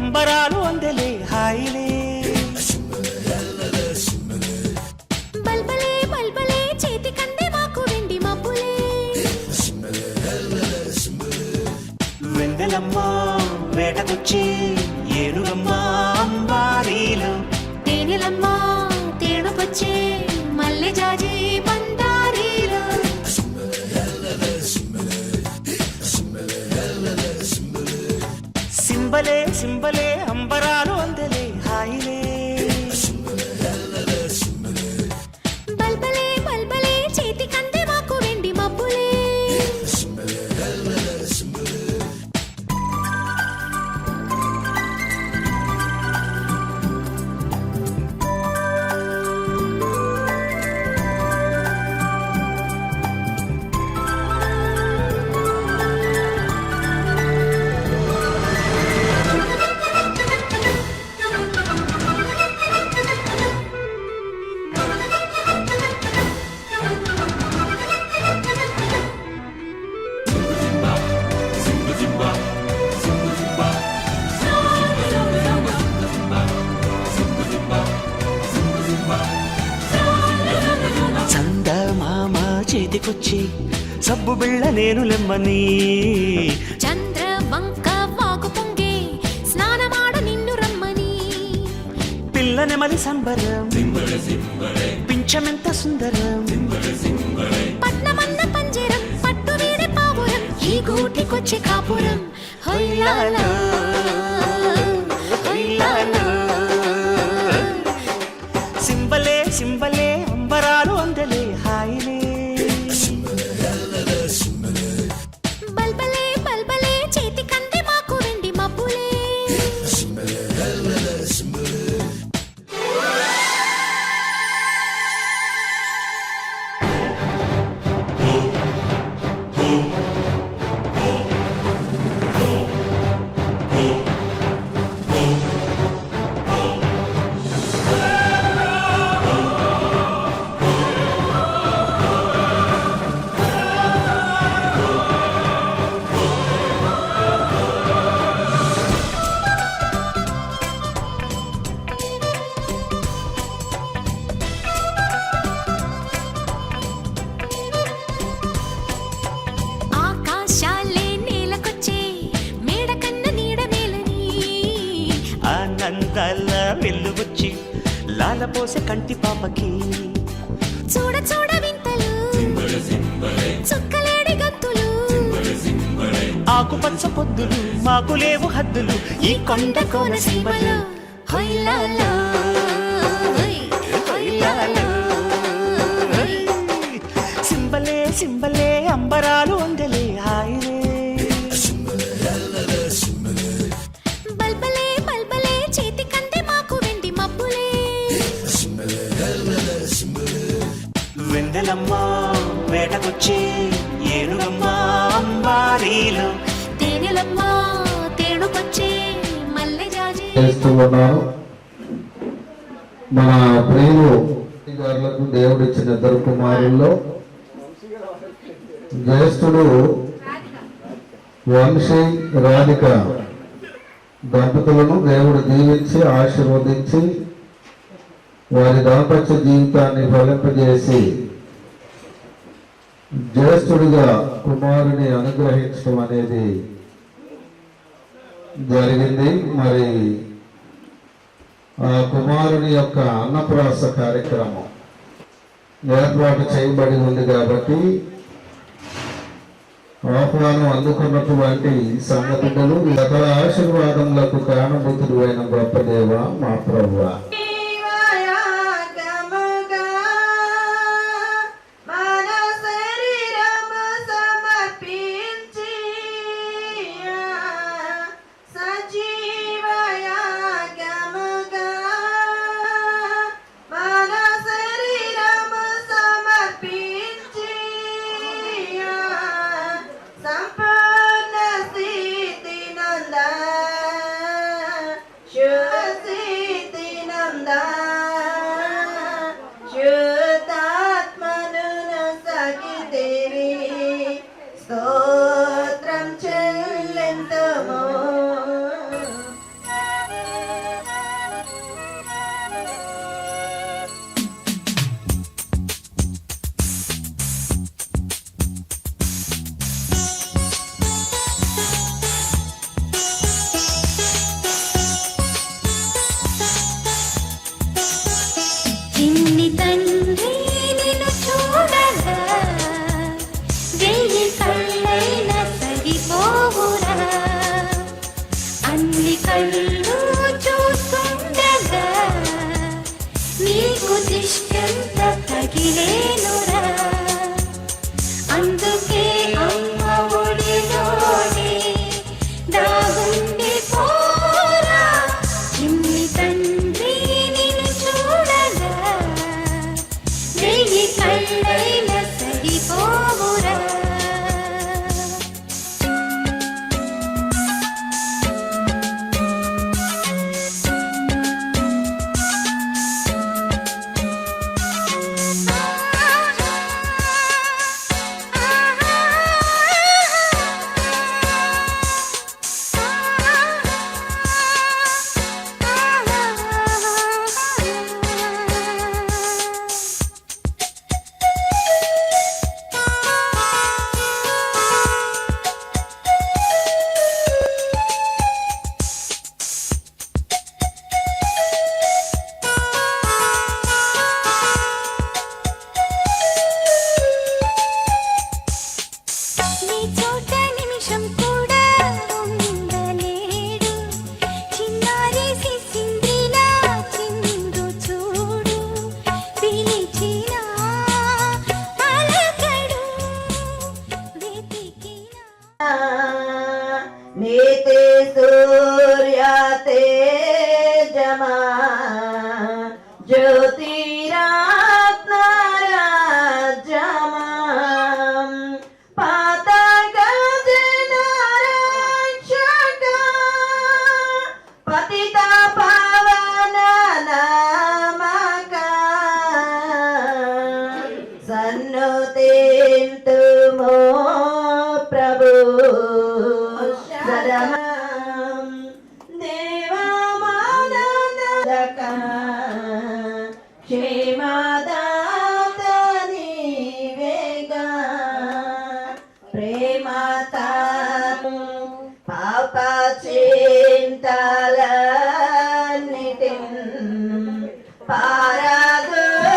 అంబరాలు అందలే హాయిలే. బల్బలే బల్బలే చేతి కందే మాకు వెండి మబ్బులే. వెందెలమ్మ వేటకొచ్చి ఏనుగమ్మ అంబారీలు. తేనెలమ్మ తేనుకొచ్చే మల్లె జాజి బందారీలు. సింబలే సింబలే అంబరాలు అందలే హాయిలే. బల్బలే బల్బలే చేతి కందే మాకు వెండి మబ్బులే. చందమామ చేతికొచ్చి సబ్బు బిళ్ళ నేను లెమ్మని. చంద్ర వంక వాకు పొంగే స్నానమాడ నిన్ను రమ్మని. పిల్ల నెమలి సంబరం పింఛమెంత సుందరం. పట్నమన్న పంజరం పట్టు వీడే పావురం ఈ గూటికొచ్చే కాపురం. హొయ్యాలో హొయ్యాలో. సింబలే సింబలే అంబరాలు అందలే హాయిలే. బల్బలే బల్బలే చేతి కందే మాకు వెండి మబ్బులే. ఆకాశాలే నేలకొచ్చే మేడ కన్న నీడ మేలని. ఆనందాల వెల్లువచ్చి లాలపోసే కంటి పాపకి. చూడ చూడ వింతలు చుక్కలేడి గంతులు. ఆకుపచ్చ పొద్దులు మాకు లేవు హద్దులు ఈ కొండ కోనసీమలు. హొయ్యాలో హొయ్యాలో. సింబలే సింబలే అంబరాలు అందలే హాయిలే. బల్బలే బల్బలే చేతి కందే మాకు వెండి మబ్బులే. వెందెలమ్మ వేటకొచ్చి ఏనుగమ్మ అంబారీలు. తేనెలమ్మ తేనుకొచ్చే మల్లె జాజి. చేస్తూ ఉన్నాను. మన ప్రియులు గారులకు దేవుడు ఇచ్చిన ఇద్దరు కుమారుల్లో జ్యేష్ఠుడు వంశీ రాధిక దంపతులను దేవుడు దీవించి ఆశీర్వదించి వారి దాంపత్య జీవితాన్ని ఫలింపజేసి జ్యేష్ఠుడిగా కుమారుని అనుగ్రహించడం అనేది జరిగింది. మరి ఆ కుమారుని యొక్క అన్నప్రాస కార్యక్రమం ఏర్పాటు చేయబడి ఉంది కాబట్టి ఆహ్వానం అందుకున్నటువంటి సంగతులు సకల ఆశీర్వాదములకు కారణభూతుడు అయిన గొప్ప దేవ మా ప్రభువా. నీకు దిష్టంత తగిలేనురా అందుకే అమ్మ ఒడిలోనే దాగుండి పోరా చిన్ని తండ్రి నిన్ను చూడగా వెయ్యి కళ్ళైన సరిపోవురా నీ చోట నిమిషం కూడా ఉండలేడు చిన్నారి సిసింద్రిలా చిందు చూడు పిలిచిన పలకడు వెతికినా నీతి సూర్య తేజమా జ్యోతిరాత్మరాజమా పాతక జనరక్షక పతిత పావన నామక సన్నుతింతుమో ప్రభు సదమం దేవమానదక క్షేమదాత నీవేగా ప్రేమతా పాప చింతలన్నిటిన్ పారదోలుమో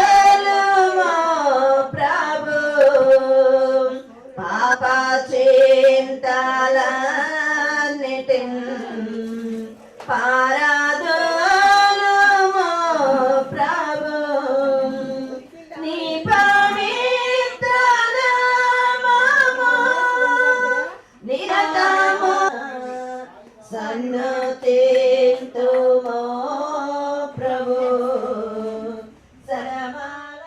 ప్రభు పాప చింతలన్నిటిన్ పారదోలుమో ప్రభు నీ పవిత్ర నామము నిరతము సన్నుతింతుమో ప్రభు సరమాల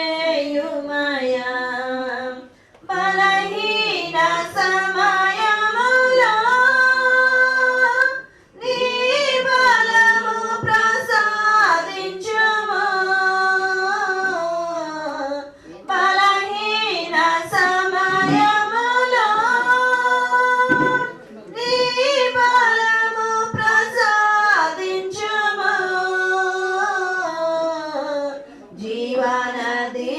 ప్రవహింపచేయుమయా బలహీన సమయములో నీ బలము ప్రసాదించుము బలహీన సమయములో నీ బలము ప్రసాదించుము జీవనది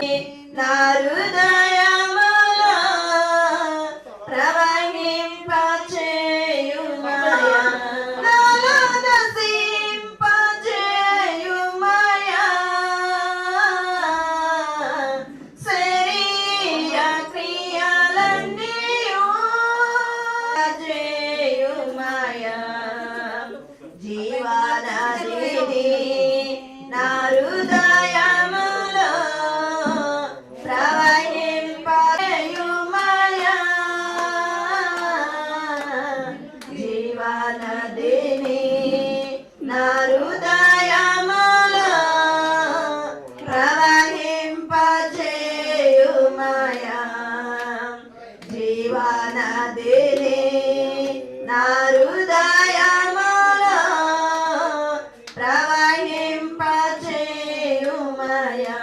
నా హృదయములో ప్రవహింపచేయుమయా నాలో నశింపచేయుమయా శరీర క్రియలన్నీయు చేయుమయా జీవనది నా హృదయములో ప్రవహింపచేయుమయా జీవనదిని నా హృదయములో ప్రవహింపచేయుమయా జీవనదిని నా హృదయములో ప్రవహింపచేయుమయా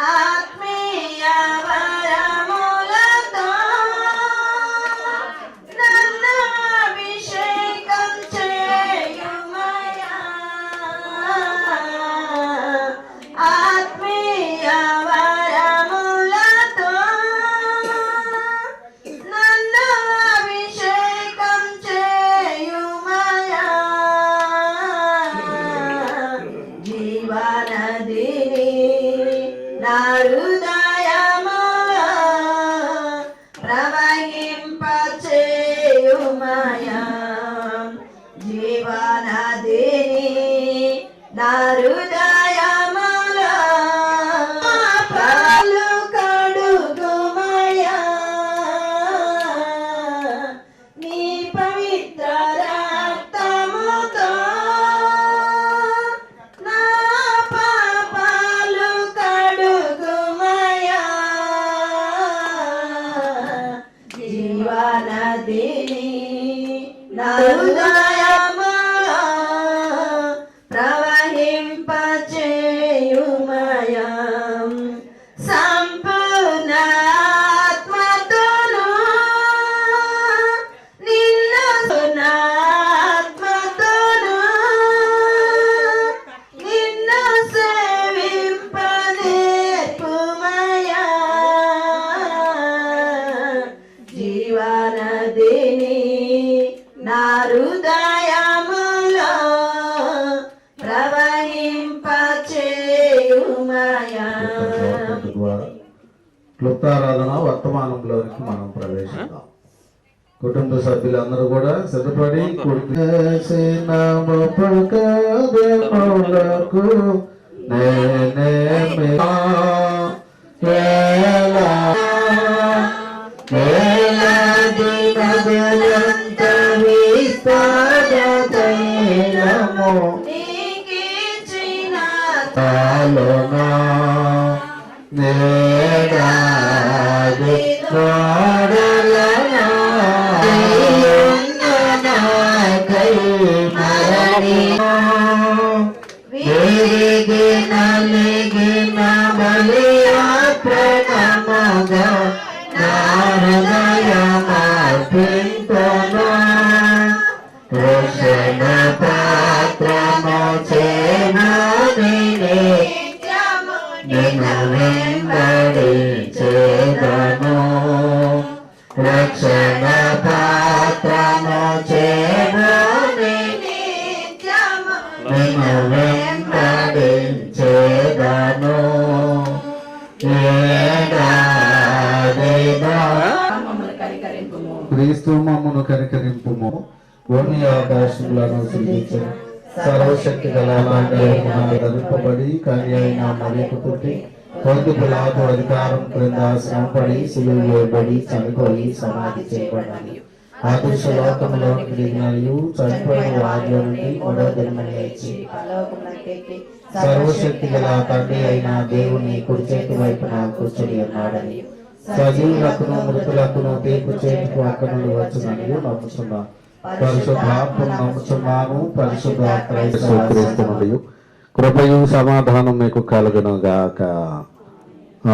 ఆత్మీయ వరములతో నన్ను అభిషేకం చేయుమయా నా హృదయములో పాలు కడుగుమయా నీ పవిత్ర రక్తముతో నా పాపాలు కడుగుమయా జీవనదిని నా హృదయములో ప్రవహింపచేయుమయా సంపూర్ణ ఆత్మతోను నిన్ను ఆత్మతోను నిన్ను సేవింపనేర్పుమయా జీవనదిని నా హృదయములో ప్రవహింపచేయుమయా. క్లుప్తారాధన వర్తమానంలోనికి మనం ప్రవేశిద్దాం. కుటుంబ సభ్యులందరూ కూడా సిద్ధపడి నీకిచ్చిన రక్షణ పాత్రము చేరుని నిన్ను వెంబడించేదను. క్రీస్తు మమ్మను కనికరింపుము. భూమి ఆకాశములను సృజించిన సర్వశక్తి గల ధరింపబడి కానీ అయినా మరియకు పుట్టి పొందు పిలాతు అధికారం క్రింద శ్రమపడి సిలువ వేయబడి చనిపోయి సమాధి చేయబడాలి. ఆదర్శ లోకంలోనికి దిగినయు చనిపోయిన వారిలో నుండి మూడో దినమున లేచి సర్వశక్తి గల తండ్రి అయిన దేవుని కుడి చేతి వైపున కూర్చొని ఉన్నాడని సజీవులకును మృతులకును తీర్పు చేతికి అక్కడి నుండి వచ్చునని నమ్ముచున్నాను. పరిశుద్ధాత్మను నమ్ముచున్నాను. పరిశుద్ధ క్రైస్తవుడు కృపయు సమాధానం మీకు కలుగును గాక.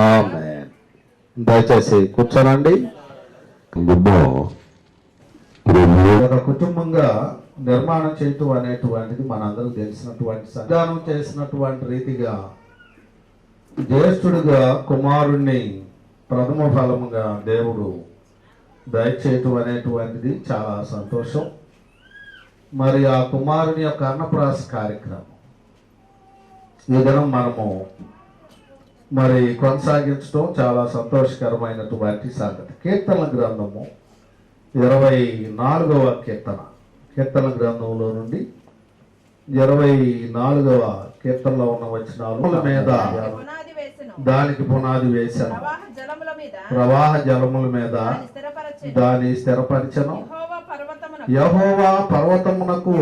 ఆమేన్. దయచేసి కూర్చోనండి. ఒక కుటుంబంగా నిర్మాణం చేయటం అనేటువంటిది మనందరూ తెలిసినటువంటి సంధానం చేసినటువంటి రీతిగా జ్యేష్ఠుడిగా కుమారుణ్ణి ప్రథమ ఫలముగా దేవుడు దయచేయటం అనేటువంటిది చాలా సంతోషం. మరి ఆ కుమారుని యొక్క అన్నప్రాస కార్యక్రమం ఈ దినం మనము మరి కొనసాగించడం చాలా సంతోషకరమైనటువంటి సంగతి. కీర్తనల గ్రంథము 24వ కీర్తన గ్రంథంలో నుండి 24వ కీర్తనలో ఉన్న వచనాల మీద దానికి పునాది వేశాను, ప్రవాహ జలముల మీద దాని స్థిరపరచను. యెహోవా పర్వతమునకు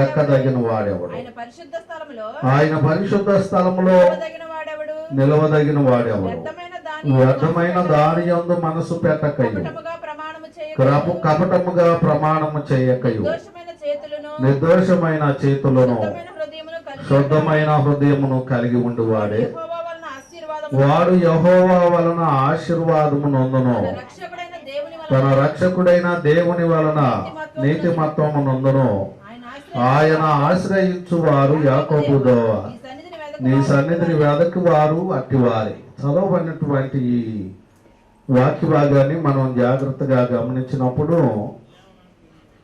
ఎక్కదగిన వాడెవడు, ఆయన పరిశుద్ధ స్థలములో నిలవదగిన వాడెవడు. వ్యర్థమైన దాని యందు మనసు పెట్టకయు, కపటముగా ప్రమాణము చేయకయు, నిర్దోషమైన చేతులను శుద్ధమైన హృదయమును కలిగి ఉండువాడే వాడు యెహోవా వలన ఆశీర్వాదము నొందును, తన రక్షకుడైన దేవుని వలన నీతిమత్వము నొందును. ఆయన ఆశ్రయించు వారు యాకోబు దోవ, నీ సన్నిధిని వెదకు వారు అట్టివారే. చదవబడినటువంటి ఈ వాక్య భాగాన్ని మనం జాగ్రత్తగా గమనించినప్పుడు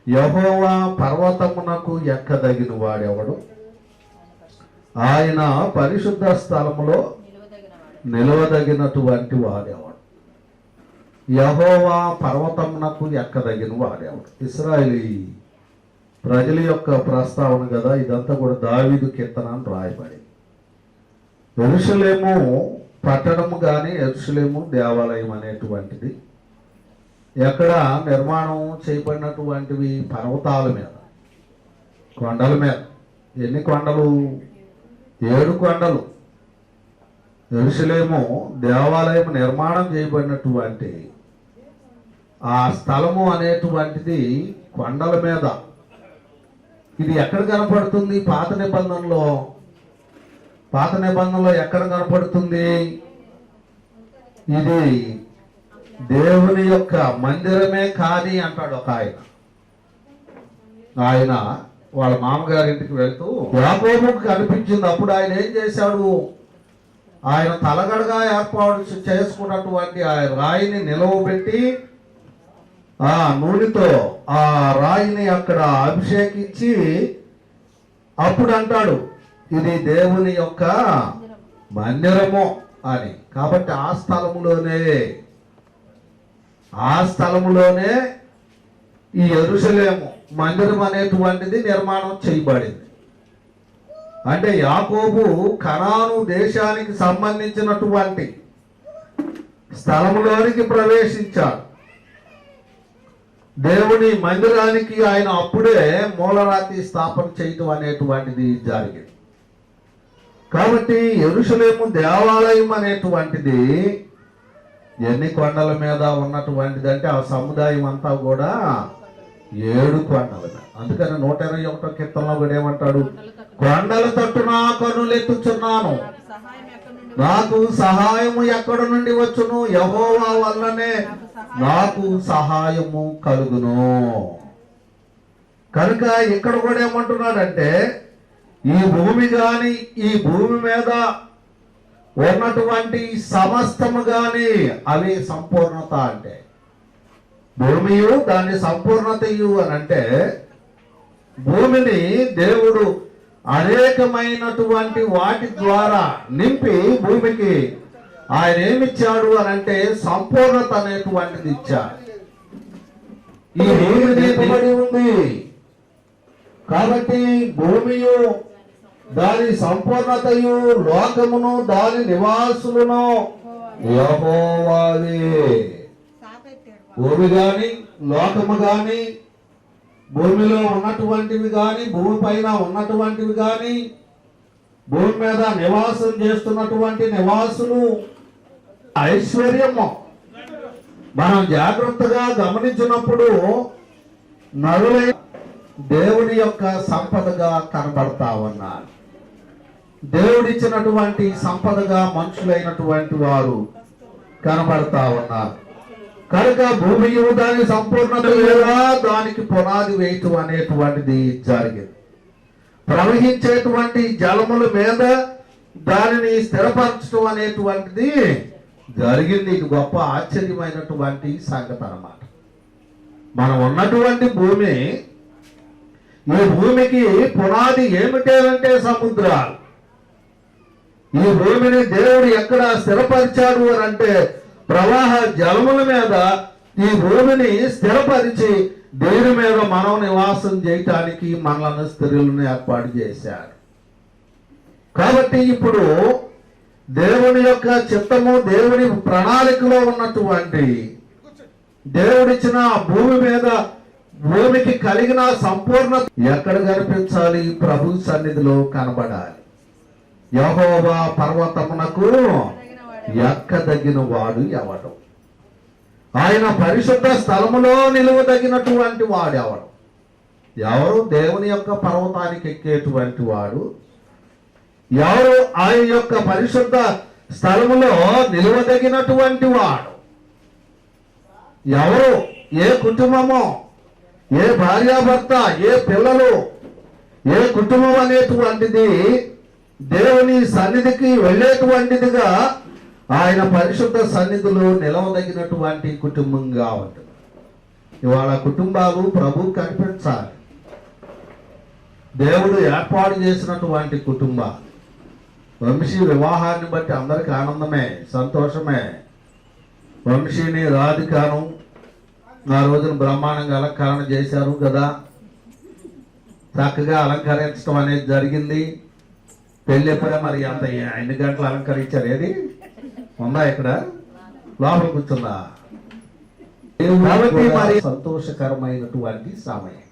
యెహోవా పర్వతమునకు ఎక్కదగిన వాడెవడు, ఆయన పరిశుద్ధ స్థలములో నిలవదగినటువంటి వాడెవడు. యెహోవా పర్వతమునకు ఎక్కదగిన వాడెవడు. ఇశ్రాయేలీ ప్రజల యొక్క ప్రస్తావన కదా, ఇదంతా కూడా దావీదు కీర్తన అని రాయబడి. యెరూషలేము పట్టణము కానీ యెరూషలేము దేవాలయం అనేటువంటిది ఎక్కడ నిర్మాణం చేయబడినటువంటివి పర్వతాల మీద, కొండల మీద. ఎన్ని కొండలు? 7 కొండలు. యెరూషలేము దేవాలయం నిర్మాణం చేయబడినటువంటి ఆ స్థలము అనేటువంటిది కొండల మీద. ఇది ఎక్కడ కనపడుతుంది? పాత నిబంధనలో ఎక్కడ కనపడుతుంది? ఇది దేవుని యొక్క మందిరమే కాని అంటాడు ఒక ఆయన వాళ్ళ మామగారింటికి వెళ్తూ యాకోబుకు కనిపించింది. అప్పుడు ఆయన ఏం చేశాడు? ఆయన తలగడగా ఏర్పాటు చేసుకున్నటువంటి ఆ రాయిని నిలవబెట్టి ఆ నూనెతో ఆ రాయిని అక్కడ అభిషేకించి అప్పుడు అంటాడు, ఇది దేవుని యొక్క మందిరము అని. కాబట్టి ఆ స్థలములోనే ఈ యెరూషలేము మందిరం అనేటువంటిది నిర్మాణం చేయబడింది. అంటే యాకోబు కనాను దేశానికి సంబంధించినటువంటి స్థలములోనికి ప్రవేశించాడు. దేవుని మందిరానికి ఆయన అప్పుడే మూలరాతి స్థాపన చేయటం అనేటువంటిది జరిగింది. కాబట్టి యెరూషలేము దేవాలయం అనేటువంటిది ఎన్ని కొండల మీద ఉన్నటువంటిది అంటే ఆ సముదాయం అంతా కూడా 7 కొండల మీద. అందుకని 121 కీర్తనలో కూడా ఏమంటాడు? కొండల తట్టు నా కన్నులెత్తుచున్నాను, నాకు సహాయము ఎక్కడ నుండి వచ్చును? యెహోవా వల్లనే నాకు సహాయము కలుగును. కనుక ఇక్కడ కూడా ఏమంటున్నాడంటే ఈ భూమి గాని ఈ భూమి మీద ఉన్నటువంటి సమస్తము గాని అవి సంపూర్ణత. అంటే భూమియు దాని సంపూర్ణతయు అని అంటే భూమిని దేవుడు అనేకమైనటువంటి వాటి ద్వారా నింపి భూమికి ఆయన ఏమిచ్చాడు అని అంటే సంపూర్ణత అనేటువంటిది ఇచ్చాడు. ఈ భూమి నింపబడి ఉంది కాబట్టి భూమియు దాని సంపూర్ణతయు లోకమును దాని నివాసులను యెహోవావే. భూమి గాని లోకము గాని భూమిలో ఉన్నటువంటివి గాని భూమి పైన ఉన్నటువంటివి గాని భూమి మీద నివాసం చేస్తున్నటువంటి నివాసులు ఐశ్వర్యము మనం జాగ్రత్తగా గమనించినప్పుడు నరులై దేవుని యొక్క సంపదగా కనబడతా ఉన్నారు. దేవుడిచ్చినటువంటి సంపదగా మనుషులైనటువంటి వారు కనబడతా ఉన్నారు. కనుక భూమి దాని సంపూర్ణత లేదా దానికి పునాది వేయటం అనేటువంటిది జరిగింది. ప్రవహించేటువంటి జలముల మీద దానిని స్థిరపరచడం అనేటువంటిది జరిగింది. ఇది గొప్ప ఆశ్చర్యమైనటువంటి సంగతి అన్నమాట. మనం ఉన్నటువంటి భూమి, ఈ భూమికి పునాది ఏమిటంటే సముద్రాలు. ఈ భూమిని దేవుడు ఎక్కడ స్థిరపరిచాడు అని అంటే ప్రవాహ జలముల మీద ఈ భూమిని స్థిరపరిచి దేని మీద మనం నివాసం చేయటానికి మనలను స్త్రీలను ఏర్పాటు చేశాడు. కాబట్టి ఇప్పుడు దేవుని యొక్క చిత్తము దేవుని ప్రణాళికలో ఉన్నటువంటి దేవుడిచ్చిన భూమి మీద భూమికి కలిగిన సంపూర్ణత ఎక్కడ కనిపించాలి? ప్రభు సన్నిధిలో కనబడాలి. యెహోవా పర్వతమునకు ఎక్కదగిన వాడు ఎవడు? ఆయన పరిశుద్ధ స్థలములో నిలువదగినటువంటి వాడు ఎవడు? ఎవరు దేవుని యొక్క పర్వతానికి ఎక్కేటువంటి వాడు? ఎవరు ఆయన యొక్క పరిశుద్ధ స్థలములో నిలువదగినటువంటి వాడు? ఎవరు? ఏ కుటుంబమో, ఏ భార్యాభర్త, ఏ పిల్లలు, ఏ కుటుంబం అనేటువంటిది దేవుని సన్నిధికి వెళ్ళేటువంటిదిగా ఆయన పరిశుద్ధ సన్నిధిలో నిలవదగినటువంటి కుటుంబంగా ఉంటుంది. ఇవాళ కుటుంబాలు ప్రభు కనిపించాలి. దేవుడు ఏర్పాటు చేసినటువంటి కుటుంబాలు. వంశీ వివాహాన్ని బట్టి అందరికి ఆనందమే, సంతోషమే. వంశీని రాధికాను ఆ రోజున బ్రహ్మాండంగా అలంకరణ చేశారు కదా. చక్కగా అలంకరించడం అనేది జరిగింది. పెళ్ళి ఎప్పుడే మరి అంత ఎన్ని గంటలు అలంకరించారు? ఏది ఉందా ఇక్కడ? లోపల కూర్చుందా? కాబట్టి మరి సంతోషకరమైనటువంటి సమయం.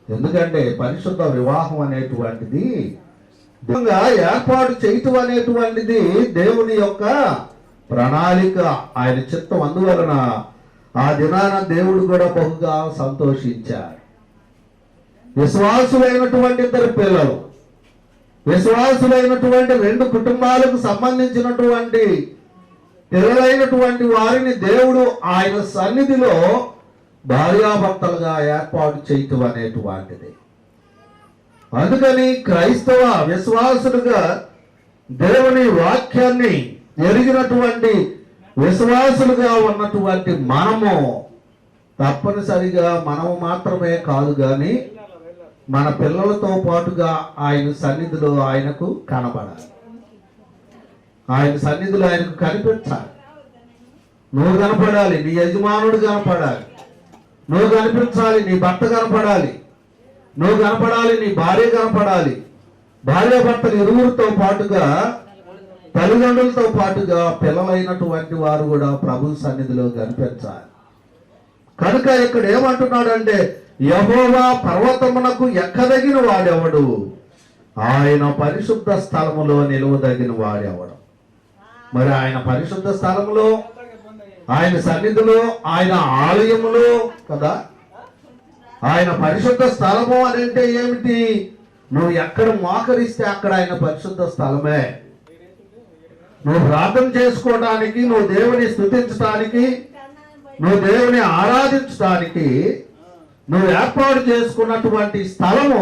ఎందుకంటే పరిశుద్ధ వివాహం అనేటువంటిది ఏర్పాటు చేయటం అనేటువంటిది దేవుని యొక్క ప్రణాళిక, ఆయన చిత్తం. అందువలన ఆ దినాన దేవుడు కూడా బహుగా సంతోషించారు. విశ్వాసులైనటువంటి ఇద్దరు పిల్లలు, విశ్వాసులైనటువంటి 2 కుటుంబాలకు సంబంధించినటువంటి పిల్లలైనటువంటి వారిని దేవుడు ఆయన సన్నిధిలో భార్యాభర్తలుగా ఏర్పాటు చేయటం అనేటువంటిది. అందుకని క్రైస్తవ విశ్వాసులుగా దేవుని వాక్యాన్ని ఎరిగినటువంటి విశ్వాసులుగా ఉన్నటువంటి మనము తప్పనిసరిగా మనము మాత్రమే కాదు కానీ మన పిల్లలతో పాటుగా ఆయన సన్నిధిలో ఆయనకు కనబడాలి, ఆయన సన్నిధిలో ఆయనకు కనిపించాలి. నువ్వు కనపడాలి, నీ యజమానుడు కనపడాలి, నువ్వు కనిపించాలి, నీ భర్త కనపడాలి, నువ్వు కనపడాలి, నీ భార్య కనపడాలి. భార్య భర్తలు ఇరువురితో పాటుగా తల్లిదండ్రులతో పాటుగా పిల్లలైనటువంటి వారు కూడా ప్రభు సన్నిధిలో కనిపించాలి. కనుక ఇక్కడ ఏమంటున్నాడంటే, యెహోవా పర్వతమునకు ఎక్కదగిన వాడెవడు, ఆయన పరిశుద్ధ స్థలములో నిలువదగిన వాడెవడు. మరి ఆయన పరిశుద్ధ స్థలములో, ఆయన సన్నిధిలో, ఆయన ఆలయములో కదా. ఆయన పరిశుద్ధ స్థలము అని అంటే ఏమిటి? నువ్వు ఎక్కడ మోకరిస్తే అక్కడ ఆయన పరిశుద్ధ స్థలమే. నువ్వు ప్రార్థన చేసుకోవడానికి, నువ్వు దేవుని స్తుతించడానికి, నువ్వు దేవుని ఆరాధించడానికి నువ్వు ఏర్పాటు చేసుకున్నటువంటి స్థలము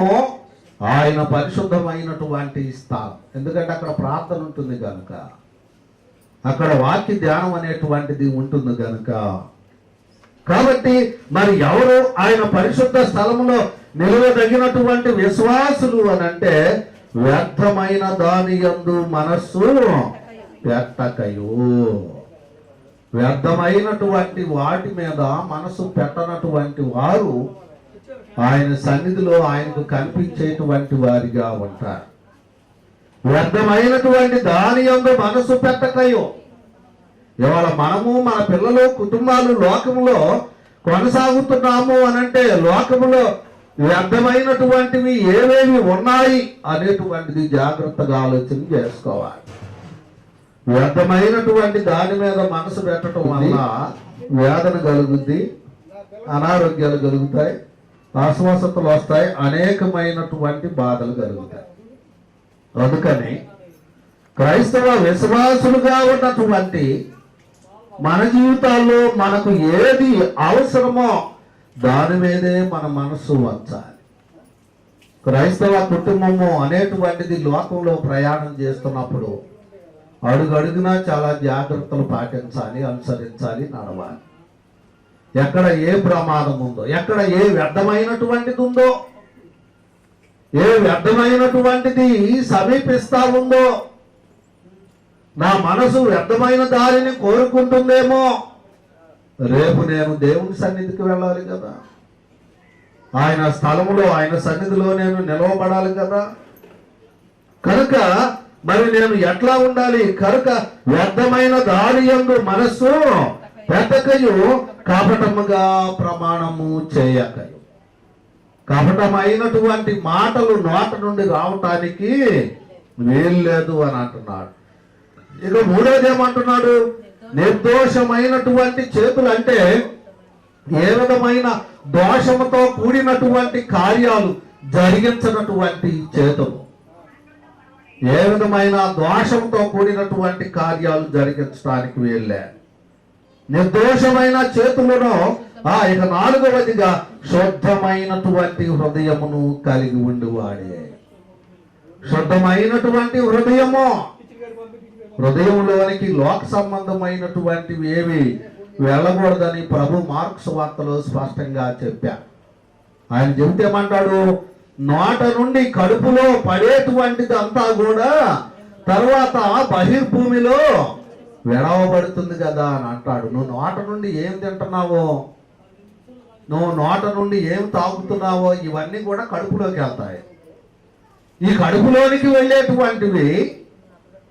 ఆయన పరిశుద్ధమైనటువంటి స్థలం. ఎందుకంటే అక్కడ ప్రార్థన ఉంటుంది కనుక, అక్కడ వాక్య ధ్యానం అనేటువంటిది ఉంటుంది కనుక. కాబట్టి మరి ఎవరు ఆయన పరిశుద్ధ స్థలములో నిలవదగినటువంటి విశ్వాసులు అని అంటే, వ్యర్థమైన దాని యందు మనస్సు పెట్టకయు. వ్యర్థమైనటువంటి వాటి మీద మనసు పెట్టనటువంటి వారు ఆయన సన్నిధిలో ఆయనకు కనిపించేటువంటి వారిగా ఉంటారు. వ్యర్థమైనటువంటి దాని యందు మనసు పెట్టకయు. ఇవాళ మనము మన పిల్లలు కుటుంబాలు లోకములో కొనసాగుతున్నాము అనంటే, లోకములో వ్యర్థమైనటువంటివి ఏవేవి ఉన్నాయి అనేటువంటిది జాగ్రత్తగా ఆలోచన చేసుకోవాలి. వ్యర్థమైనటువంటి దాని మీద మనసు పెట్టడం వల్ల వేదన కలుగుద్ది, అనారోగ్యాలు కలుగుతాయి, అస్వస్థతలు వస్తాయి, అనేకమైనటువంటి బాధలు కలుగుతాయి. అందుకని క్రైస్తవ విశ్వాసులుగా ఉన్నటువంటి మన జీవితాల్లో మనకు ఏది అవసరమో దాని మీదే మన మనస్సు వంచాలి. క్రైస్తవ కుటుంబము అనేటువంటిది లోకంలో ప్రయాణం చేస్తున్నప్పుడు అడుగడుగునా చాలా జాగ్రత్తలు పాటించాలి, అనుసరించాలి, నడవాలి. ఎక్కడ ఏ ప్రమాదం ఉందో, ఎక్కడ ఏ వ్యర్థమైనటువంటిది ఉందో, ఏ వ్యర్థమైనటువంటిది సమీపిస్తా ఉందో, నా మనసు వ్యర్థమైన దారిని కోరుకుంటుందేమో, రేపు నేను దేవుని సన్నిధికి వెళ్ళాలి కదా, ఆయన స్థలములో ఆయన సన్నిధిలో నేను నిలవబడాలి కదా. కనుక మరి నేను ఎట్లా ఉండాలి? కనుక వ్యర్థమైన దారి యందు మనస్సు పెట్టకయు, కపటముగా ప్రమాణము చేయకయు. కపటమైనటువంటి మాటలు నోట నుండి రావటానికి వీలు లేదు అని అంటున్నాడు. ఇక మూడోది ఏమంటున్నాడు? నిర్దోషమైనటువంటి చేతులు అంటే ఏ విధమైన దోషముతో కూడినటువంటి కార్యాలు జరిగించినటువంటి చేతులు, ఏ విధమైన దోషంతో కూడినటువంటి కార్యాలు జరిగించడానికి వీళ్ళే. నిర్దోషమైన చేతులను ఇక 4వదిగా శుద్ధమైనటువంటి హృదయమును కలిగి ఉండివాడే. శుద్ధమైనటువంటి హృదయము, హృదయంలోనికి లోక సంబంధమైనటువంటివి ఏవి వెళ్ళకూడదని ప్రభు మార్క్స్ వార్తలో స్పష్టంగా చెప్పారు. ఆయన చెబితేమంటాడు, నోట నుండి కడుపులో పడేటువంటిది అంతా కూడా తర్వాత బహిర్భూమిలో విడవబడుతుంది కదా అని అంటాడు. నువ్వు నోట నుండి ఏం తింటున్నావో, నువ్వు నోట నుండి ఏం తాగుతున్నావో ఇవన్నీ కూడా కడుపులోకి వెళ్తాయి. ఈ కడుపులోనికి వెళ్ళేటువంటివి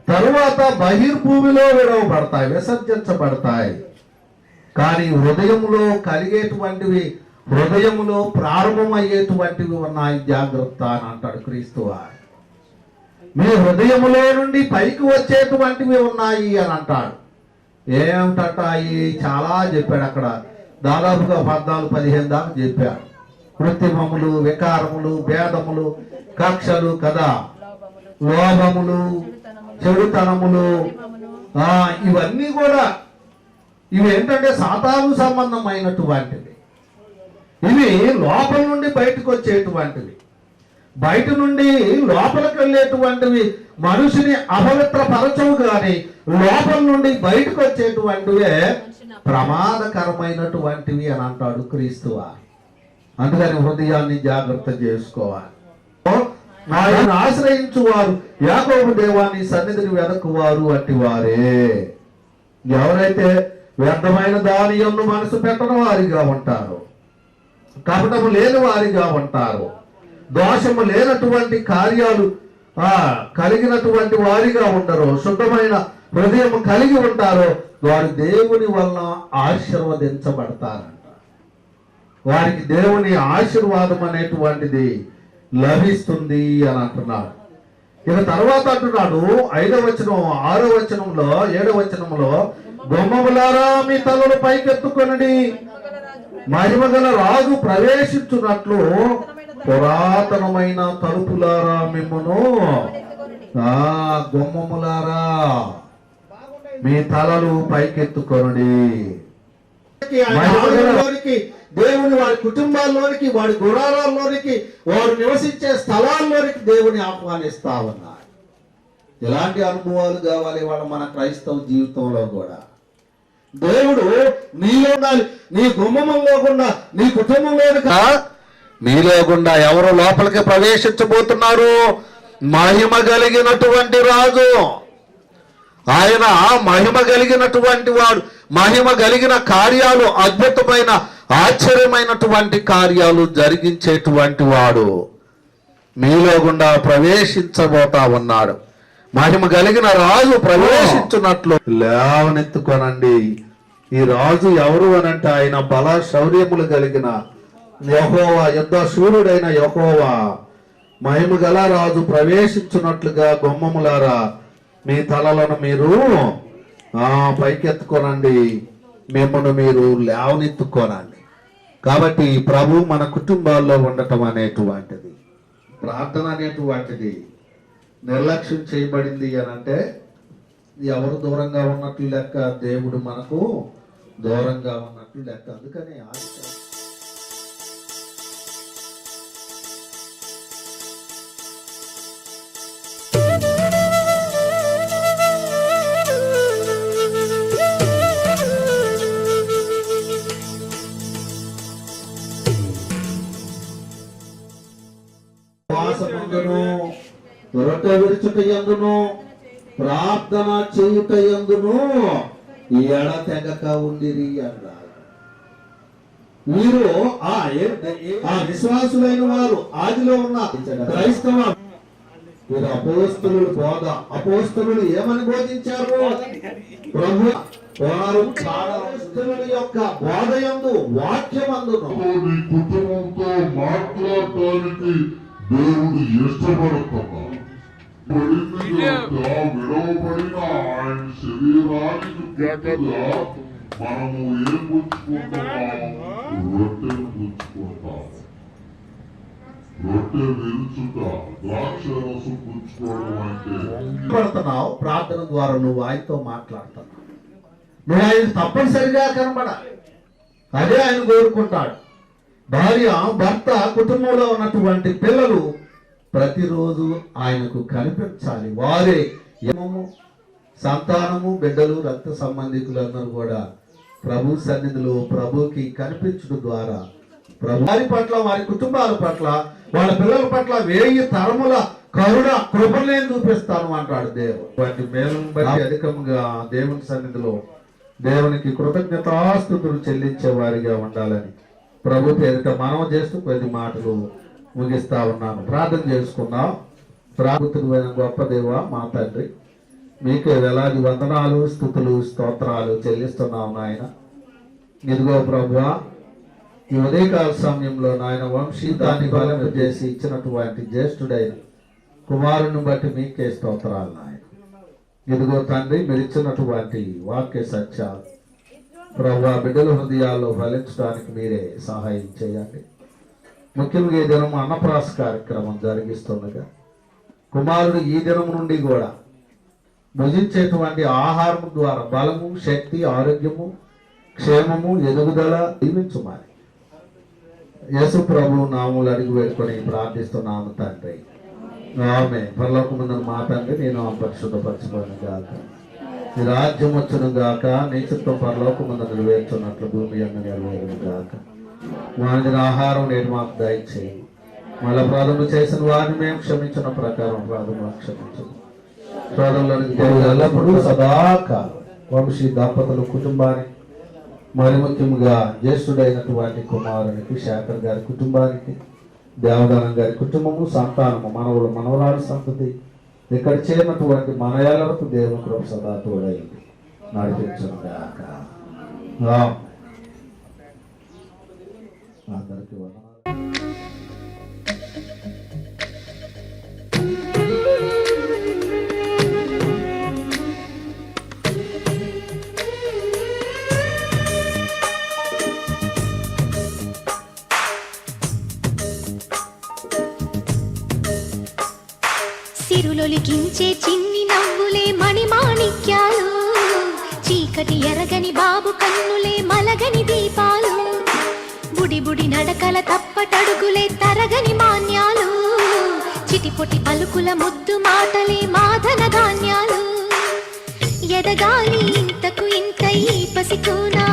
తరువాత బహిర్భూమిలో విడవబడతాయి, విసర్జించబడతాయి. కానీ హృదయంలో కలిగేటువంటివి, హృదయంలో ప్రారంభమయ్యేటువంటివి ఉన్నాయి, జాగ్రత్త అని అంటాడు క్రీస్తు వారు. మీ హృదయములో నుండి పైకి వచ్చేటువంటివి ఉన్నాయి అని అంటాడు. ఏమిటంటాయి? చాలా చెప్పాడు అక్కడ, దాదాపుగా 14-15 దాకా చెప్పాడు. కృత్రిమములు, వికారములు, భేదములు, కక్షలు కదా, లోభములు, చెడుతనములు, ఇవన్నీ కూడా ఇవి ఏంటంటే సాతాను సంబంధమైనటువంటివి. ఇవి లోపల నుండి బయటకు వచ్చేటువంటివి, బయట నుండి లోపలికి వెళ్ళేటువంటివి మనిషిని అపవిత్రపరచవు, కానీ లోపల నుండి బయటకు వచ్చేటువంటివే ప్రమాదకరమైనటువంటివి అని అంటాడు క్రీస్తు. అందుకని హృదయాన్ని జాగ్రత్త చేసుకోవాలి. ఆయన ఆశ్రయించువారు యాకోబు దేవాన్ని సన్నిధిని వెదకువారు అట్టి వారే. ఎవరైతే వ్యర్థమైన దాని యందు మనసు పెట్టని వారిగా ఉంటారు, కపటము లేని వారిగా ఉంటారు, దోషము లేనటువంటి కార్యాలు కలిగినటువంటి వారిగా ఉండరు, శుద్ధమైన హృదయం కలిగి ఉంటారో వారు దేవుని వలన ఆశీర్వదించబడతారంట. వారికి దేవుని ఆశీర్వాదం అనేటువంటిది లభిస్తుంది అని అంటున్నాడు. ఇక తర్వాత అంటున్నాడు 5వ వచనం, 6వ వచనంలో, 7వ వచనంలో, గుమ్మములారా మీ తలలు పైకెత్తుకొనండి, మహిమగల రాజు ప్రవేశించున్నట్లు పురాతనమైన తలుపులారా మిమ్మును, గుమ్మములారా మీ తలలు పైకెత్తుకొనండి. దేవుని వారి కుటుంబాల్లోనికి, వారి గుడారాల్లోనికి, వారు నివసించే స్థలాల్లోనికి దేవుని ఆహ్వానిస్తా ఉన్నారు. ఎలాంటి అనుభవాలు కావాలి వాళ్ళ మన క్రైస్తవ జీవితంలో కూడా? దేవుడు నీలో ఉండాలి. నీ గుమ్మమంలో గుండా, నీ కుటుంబంలో నీలో గుండా ఎవరు లోపలికి ప్రవేశించబోతున్నారు? మహిమ కలిగినటువంటి రాజు. ఆయన మహిమ కలిగినటువంటి వాడు, మహిమ కలిగిన కార్యాలు, అద్భుతమైన ఆశ్చర్యమైనటువంటి కార్యాలు జరిగించేటువంటి వాడు మీలో గుండా ప్రవేశించబోతా ఉన్నాడు. మహిమ కలిగిన రాజు ప్రవేశించున్నట్లు లేవనెత్తుకొనండి. ఈ రాజు ఎవరు అనంటే ఆయన బల శౌర్యములు కలిగిన యెహోవా, యుద్ధ శూరుడైన యెహోవా. మహిమ గల రాజు ప్రవేశించున్నట్లుగా గుమ్మములారా మీ తలలను మీరు పైకెత్తుకోనండి, మిమ్మల్ని మీరు లేవనెత్తుకోనండి. కాబట్టి ప్రభు మన కుటుంబాల్లో ఉండటం అనేటువంటిది, ప్రార్థన అనేటువంటిది నిర్లక్ష్యం చేయబడింది అని అంటే ఎవరు దూరంగా ఉన్నట్లు లెక్క, దేవుడు మనకు దూరంగా ఉన్నట్లు లెక్క. అందుకని రొట్టె విరుచుట యందును ప్రార్థన చేయుట యందును ఎడతెగక ఉండిరి అన్నారు. వీరు ఆ విశ్వాసులైన వారు, ఆదిలో ఉన్న క్రైస్తవ వీరు అపోస్తలుల బోధ, అపోస్తలులు ఏమని బోధించారు? ప్రభు అపోస్తలుల యొక్క బోధ యందు, వాక్యమందును నీ కుటుంబంతో మాట్లాడటానికి దేవుడు ఇష్టపడుతున్నాడు. విడవబడిన ఆయన శరీరానికి గుర్తుగా మనము ఏం పుచ్చుకుంటున్నాం? రొట్టెను పుచ్చుకుంటాం. రొట్టె విరుచుట, ద్రాక్ష రసం పుచ్చుకోవడం అంటే పడుతున్నావు. ప్రార్థన ద్వారా నువ్వు ఆయనతో మాట్లాడుతున్నావు. నువ్వు ఆయన తప్పనిసరిగా కనబడాలి. అదే ఆయన కోరుకుంటాడు. భార్య, భర్త, కుటుంబంలో ఉన్నటువంటి పిల్లలు ప్రతిరోజు ఆయనకు కనిపించాలి. వారే సంతానము, బిడ్డలు, రక్త సంబంధికులందరూ కూడా ప్రభు సన్నిధిలో ప్రభుకి కనిపించడం ద్వారా ప్రభు వారి పట్ల, వారి కుటుంబాల పట్ల, వాళ్ళ పిల్లల పట్ల 1000 తరముల కరుణ, కృపను నేను చూపిస్తాను అంటాడు దేవుడు. వాటి మేలును బట్టి అధికంగా దేవుని సన్నిధిలో దేవునికి కృతజ్ఞతాస్తుతులు చెల్లించే వారిగా ఉండాలని ప్రభు పేరిట మనం చేస్తూ కొద్ది మాటలు ముగిస్తా ఉన్నాను. ప్రార్థన చేసుకుందాం. ప్రార్థన గొప్ప దేవ మా తండ్రి, మీకే వేలాది వందనాలు, స్తుతులు, స్తోత్రాలు చెల్లిస్తున్నాం నాయన. ఇదిగో ప్రభువా, ఈ ఉదయకాల సమయంలో నాయన వంశీతాన్ని బలం చేసి ఇచ్చినటువంటి జ్యేష్ఠుడైన కుమారుని బట్టి మీకే స్తోత్రాలు నాయన. ఇదిగో తండ్రి, మీరు ఇచ్చినటువంటి వాక్య సత్యాలు ప్రభువా బిడ్డల హృదయాల్లో ఫలించడానికి మీరే సహాయం చేయండి. ముఖ్యంగా ఈ దినం అన్నప్రాస కార్యక్రమం జరిగిస్తుండగా కుమారుడు ఈ దినం నుండి కూడా భుజించేటువంటి ఆహారం ద్వారా బలము, శక్తి, ఆరోగ్యము, క్షేమము, ఎదుగుదల దీవించుమని యేసు ప్రభు నామములు అడిగి వేడుకొని ప్రార్థిస్తున్నాము తండ్రి, ఆమేన్. పరలోకమందున్న మా తండ్రి, నేను పరిశుద్ధపరచుకోను గాక, నీ రాజ్యం వచ్చును గాక, నీ చిత్తం పరలోకమందు నెరవేర్చున్నట్లు భూమి యందు నెరవేరును గాక. వాని ఆహారం నేడు మాకు దయచేయి, మళ్ళా ప్రార్థన చేసిన వారిని మేము క్షమించిన ప్రకారం ప్రార్థన క్షమించు. ప్రార్థనలోనికి దేవుడు ఎల్లప్పుడూ సదాకాలం వంశీ దంపతుల కుటుంబానికి, మరి ముఖ్యంగా జ్యేష్ఠుడైనటువంటి కుమారునికి శేఖర్ గారి కుటుంబానికి, దేవదానం గారి కుటుంబము, సంతానము, మనవులు, మనవరాలు సంతతి, ఇక్కడ చేరినటువంటి మన ఎల్లరకు దేవుని కృప సదా తోడైంది నడిపించను గాక. అందరికీ వందనాలు. సిరులొలికించే చిన్ని నవ్వులే మణిమాణిక్యాలు, చీకటి ఎరగని బాబు కన్నులే మలగని దీపాలు, బుడి బుడి నడకల తప్పటడుగులే తరగని మాన్యాలు, చిటిపొటి పలుకుల ముద్దు మాటలే మాధన ధాన్యాలు, ఎదగాలి ఇంతకు ఇంత ఈ పసికోనా,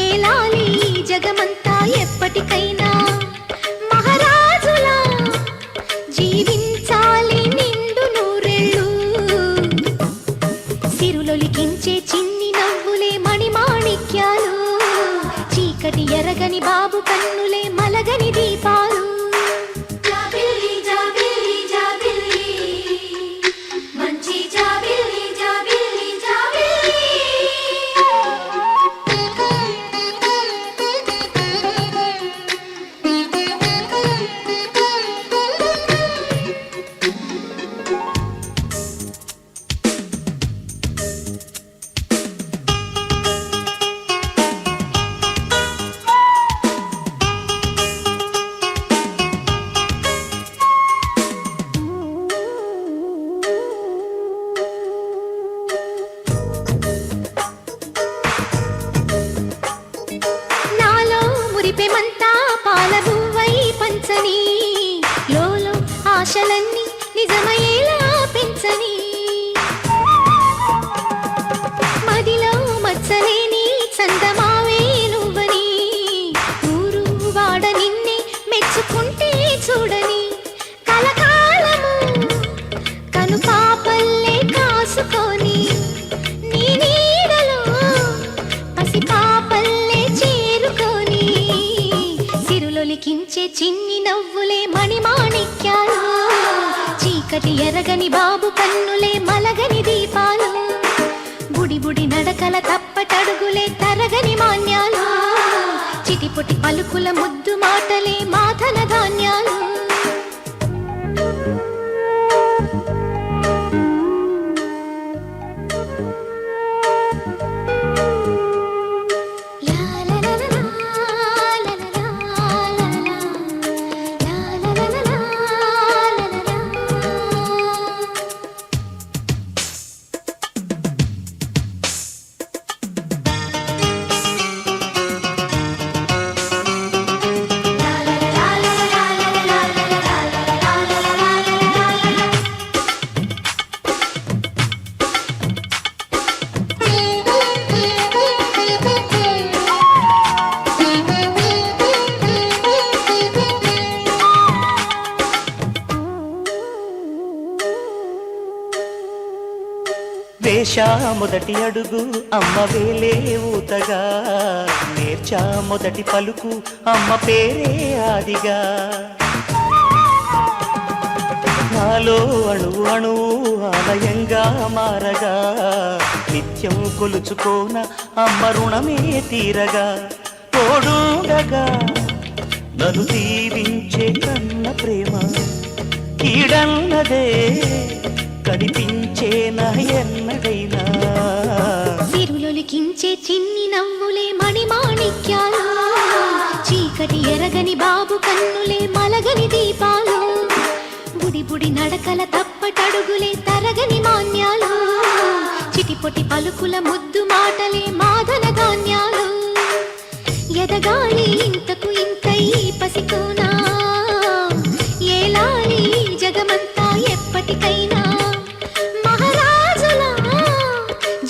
ఏలాలి జగమంతా ఎప్పటికైనా, మహారాజులా జీవించాలి నిండు నూరెళ్ళు, సిరులొలికించే చిన్ని నవ్వులే మణిమాణిక్యాలు, చీకటి ఎరగని బాబు కన్నులే మలగని దీపాలు. జాబిల్లి జాబిల్లి జాబిల్లి, మంచి జాబిల్లి జాబిల్లి జాబిల్లి. నాలో మురిపెమంతా పాలబువ్వై పంచని, లోలో ఆశలన్నీ నిజమయ్యేలా పెంచని, మదిలో మచ్చలేని చందమావే నువ్వని, ఊరు వాడ నిన్నే మెచ్చుకుంటే చూడని, కలకాలము కను పాపల్లే కాసుకొని, నీ నీడలో పసి పాపల్లే చేరుకొని, సిరులొలికించే చిన్ని నవ్వులే మణిమాణిక్యాలు, చీకటి ఎరగని బాబు కన్నులే మలగని దీపాలు, బుడి బుడి నడకల తప్పటడుగులే తరగని మాన్యాలు, చిటిపొటి పలుకుల ముద్దు మాటలే మాధన ధాన్యాలు. La la la la la la la la la. వేషా మొదటి అడుగు అమ్మ వేలే ఊతగా, నేర్చా మొదటి పలుకు అమ్మ పేరే ఆదిగా. నాలో అణువు అణువు ఆలయంగా మారగా, నిత్యం కొలుచుకోన అమ్మ రుణమే తీరగా. తోడుండగా నన్ను దీవించే కన్న ప్రేమ, కీడన్నదే కనిపించేనా ఎన్నడైనా. సిరులొలికించే చిన్ని నవ్వులే మణిమాణిక్యాలు, చీకటి ఎరగని బాబు కన్నులే మలగని దీపాలు. బుడి బుడి నడకల తప్పటడుగులే తరగని మాన్యాలు, చిటిపొటి పలుకుల ముద్దు మాటలే మాదన ధాన్యాలు. ఎదగాలి ఇంతకు ఇంతై పసికోనా, ఏలాలి జగమంతా ఎప్పటికైనా. మహారాజులా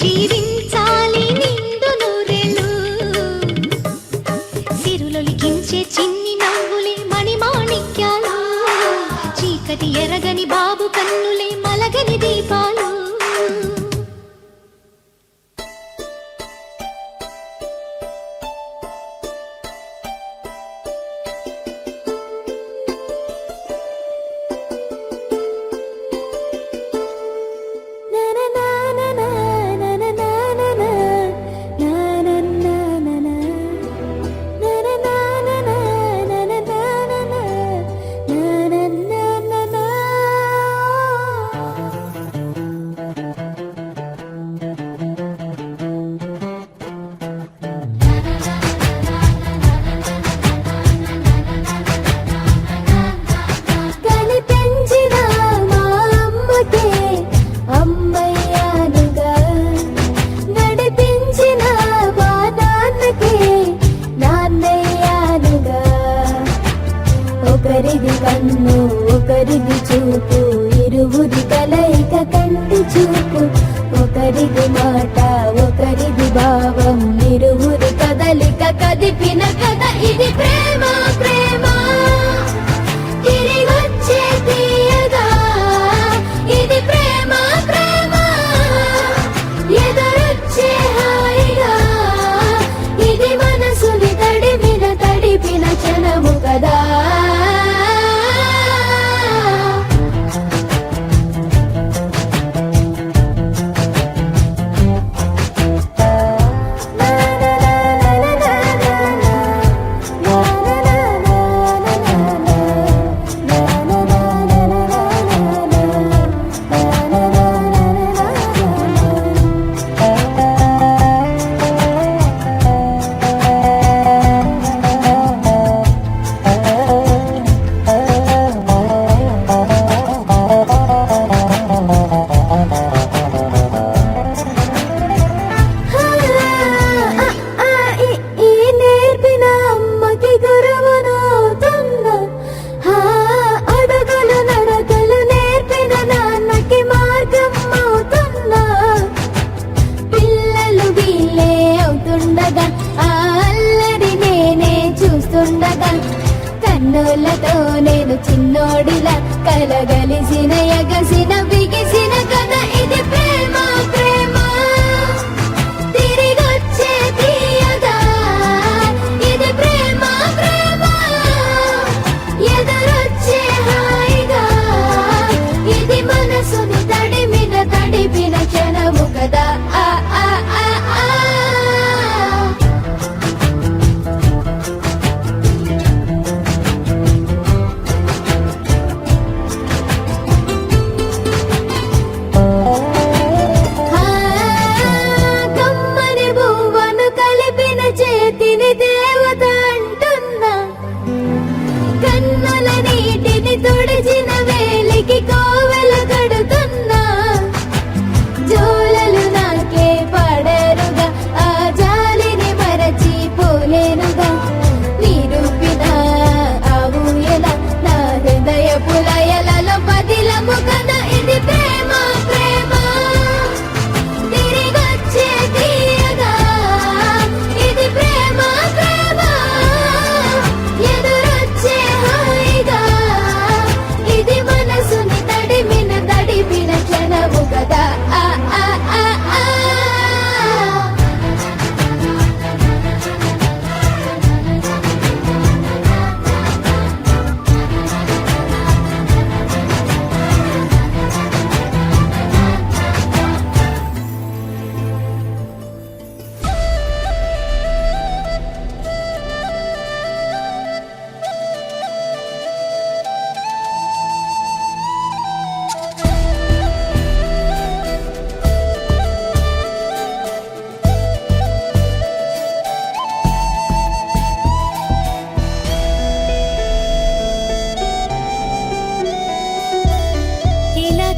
జీవించాలి నిండు నూరేళ్ళు, సిరులొలికించే చిన్ని నవ్వులే మణిమాణిక్యాలు, చీకటి ఎరగని బాబు కన్నులే మలగని దీపాలు. ఒకరిది కన్ను ఒకరిది చూపు, ఇరువురి కలయిక కంటి చూపు. ఒకరిది మాట ఒకరిది భావం, ఇరువురి కదలిక కదిపిన కథ ఇది ప్రేమ. ప్రేమ తిరిగొచ్చే తీయగా, ఇది ప్రేమ. ప్రేమ ఎదురొచ్చే హాయిగా, ఇది మనసుని తడిపిన క్షణము కదా. కన్నులతో నేను చిన్నోడిలా కలగలిసిన ఎగసిన బిగిసిన కథ ఇది ప్రేమ. ప్రేమ తిరిగొచ్చే తీయగా, ఇది ప్రేమ. ప్రేమ ఎదురొచ్చే హాయిగా, ఇది మనసుని తడిపిన క్షణము కదా.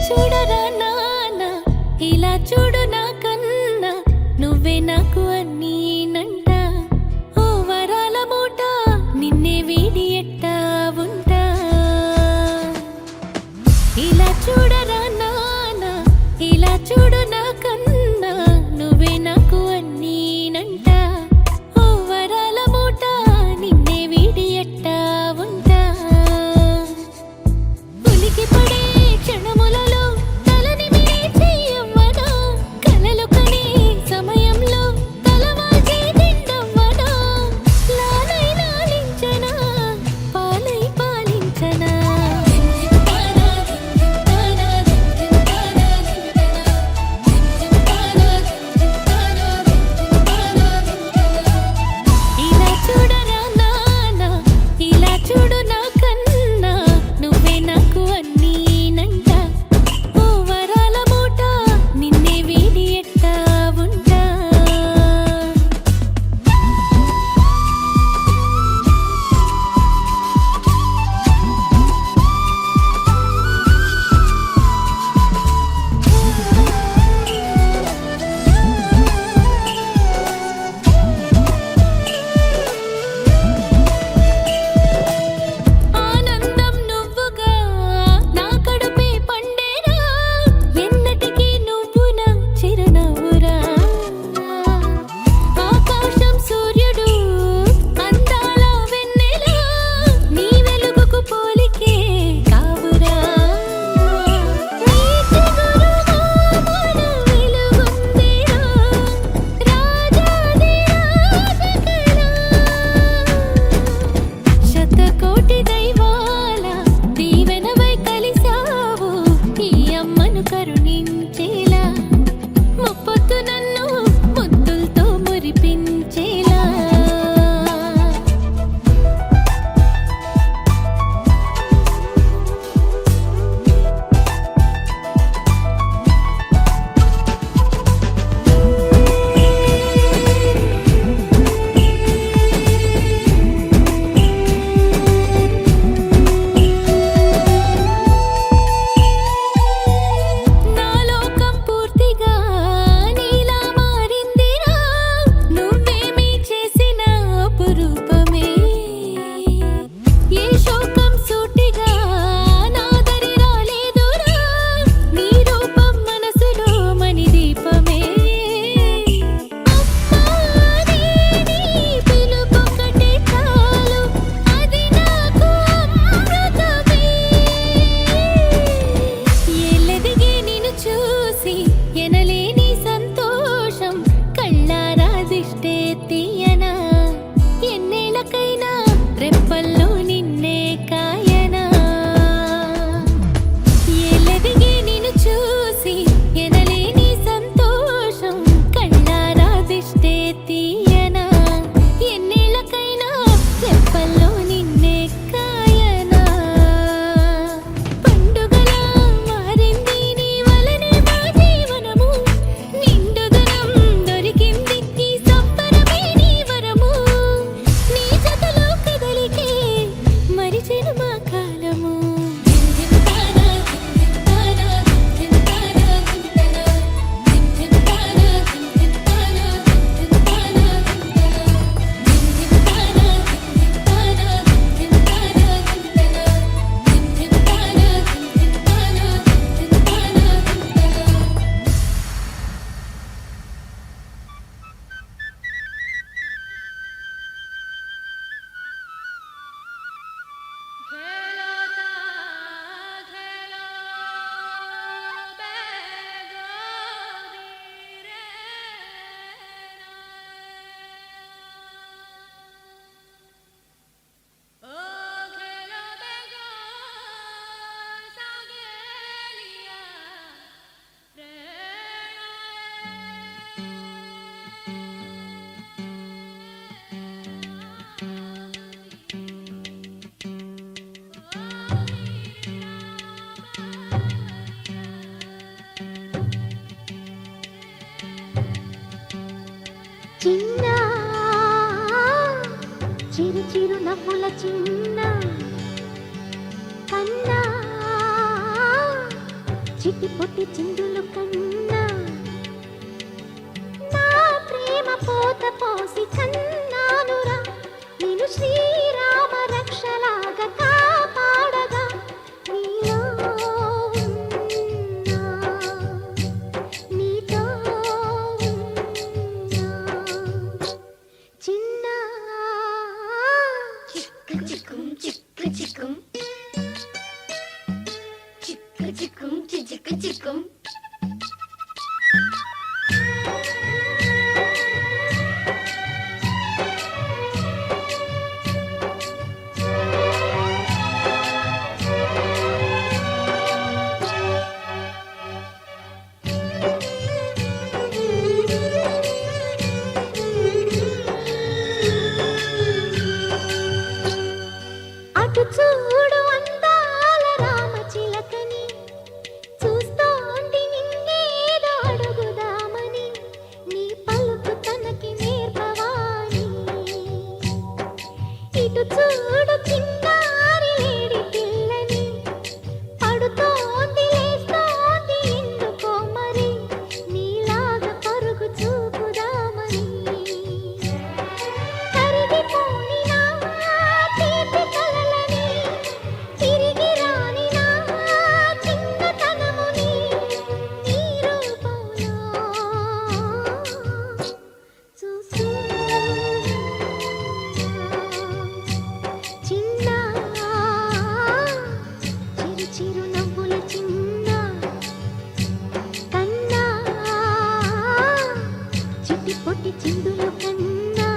చూడరా నాన్న ఇలా చూడు నా కన్నా నువ్వే నాకు అన్నీనంట ఓ వరాల మూట నిన్నే వీడి ఎట్టా ఉంటా ఇలా చూడరా నాన్న ఇలా చూడు నా కన్నా నువ్వే నాకు అన్నీనంట ఓ వరాల మూట నిన్నే వీడి ఎట్టా ఉంటా ఉలికి పడే క్షణములలో తలని మించి అవ్వనా కలలు కనే సమయంలో తలవాచి తిండవ్వనా లాలై లాలించనా పాలై పాలించనా ఇలా చూడరా నాన్న ఇలా చూడు నా కన్నా నువ్వే నాకు అన్నీనంట ఓ వరాల మూట నిన్నే వీడి ఎట్టా ఉంటా ఆనందం నువ్వుగా నా కడుపే పండేరా ఎన్నటికీ నువ్వు నా చిరునవ్వురా ఆకాశం సూర్యుడు అందాల వెన్నెల నీ వెలుగుకు పోలికే కావురా నీ చిగురుగా మన వెలుగుందిరా రాజాది రాజకరా శతకోటి దైవాల దీవెనవై కలిసావు ఈ అమ్మను కరుణించేలా ముప్పొద్దు నన్ను ముద్దులతో మురిపించేలా నా లోకం పూర్తిగా నీలా మారిందిరా నువ్వేమీ చేసిన అపురూపమే ఏ శోకం సూటిగా నా దరి రాలేదురా నీ రూపం మనసులో మణి దీపమే అమ్మాని నీ పిలుపొకటే చాలు అది నాకు అమృతమే ఎల్లెదిగే నిన్ను చూసి ఎనలేని సంతోషం కళ్ళారా దిష్టే తీయనా ఎన్నేళ్ళకైనా రెప్పల్లో నిన్నే కాయనా ఎల్లెదిగే నిన్ను చూసి ఎనలేని సంతోషం కళ్ళారా దిష్టే తీయనా ఎన్నేళ్ళకైనా రెప్పల్లో నిన్నే కాయనా పండుగలా మారింది నీ వలనే మా జీవనము నిండుదనం దొరికింది ఈ సంబరమే నీ వరము నీ జతలో కదలికే మరిచెను మా కాలము చిన్న చిరు చిరు నవ్వుల చిన్న కన్నా చిట్టి పొట్టి చిందులు కన్నా నా ప్రేమ పోత పోసి కన్నానురా నేను శ్రీరామ రక్షలాగా కాపాడగా నీలో ఉన్నా, నీతో ఉన్నా. చిన్న చిక్క చిక్కుం చిక్క చిక్కుం చిక్క చిక్కుం చిక్క చిక్కుం అటు చూడు అందాల రామచిలకని చూస్తోంది నిన్నేదో అడుగుదామని నీ పలుకు తనకి నేర్పవాని ఇటు చూడు చిన్నారి లేడి పిల్లని పడుతోంది లేస్తోంది ఎందుకో మరి నీలాగా పరుగు చూపుదామని కరిగిపోని నా తీపి కలలని తిరిగి రాని నా చిన్నతనముని నీ రూపంలో చూస్తున్నా. చిన్న చిరు చిరు నవ్వుల చిన్న కన్నా చిట్టి పొట్టి చిందులు కన్నా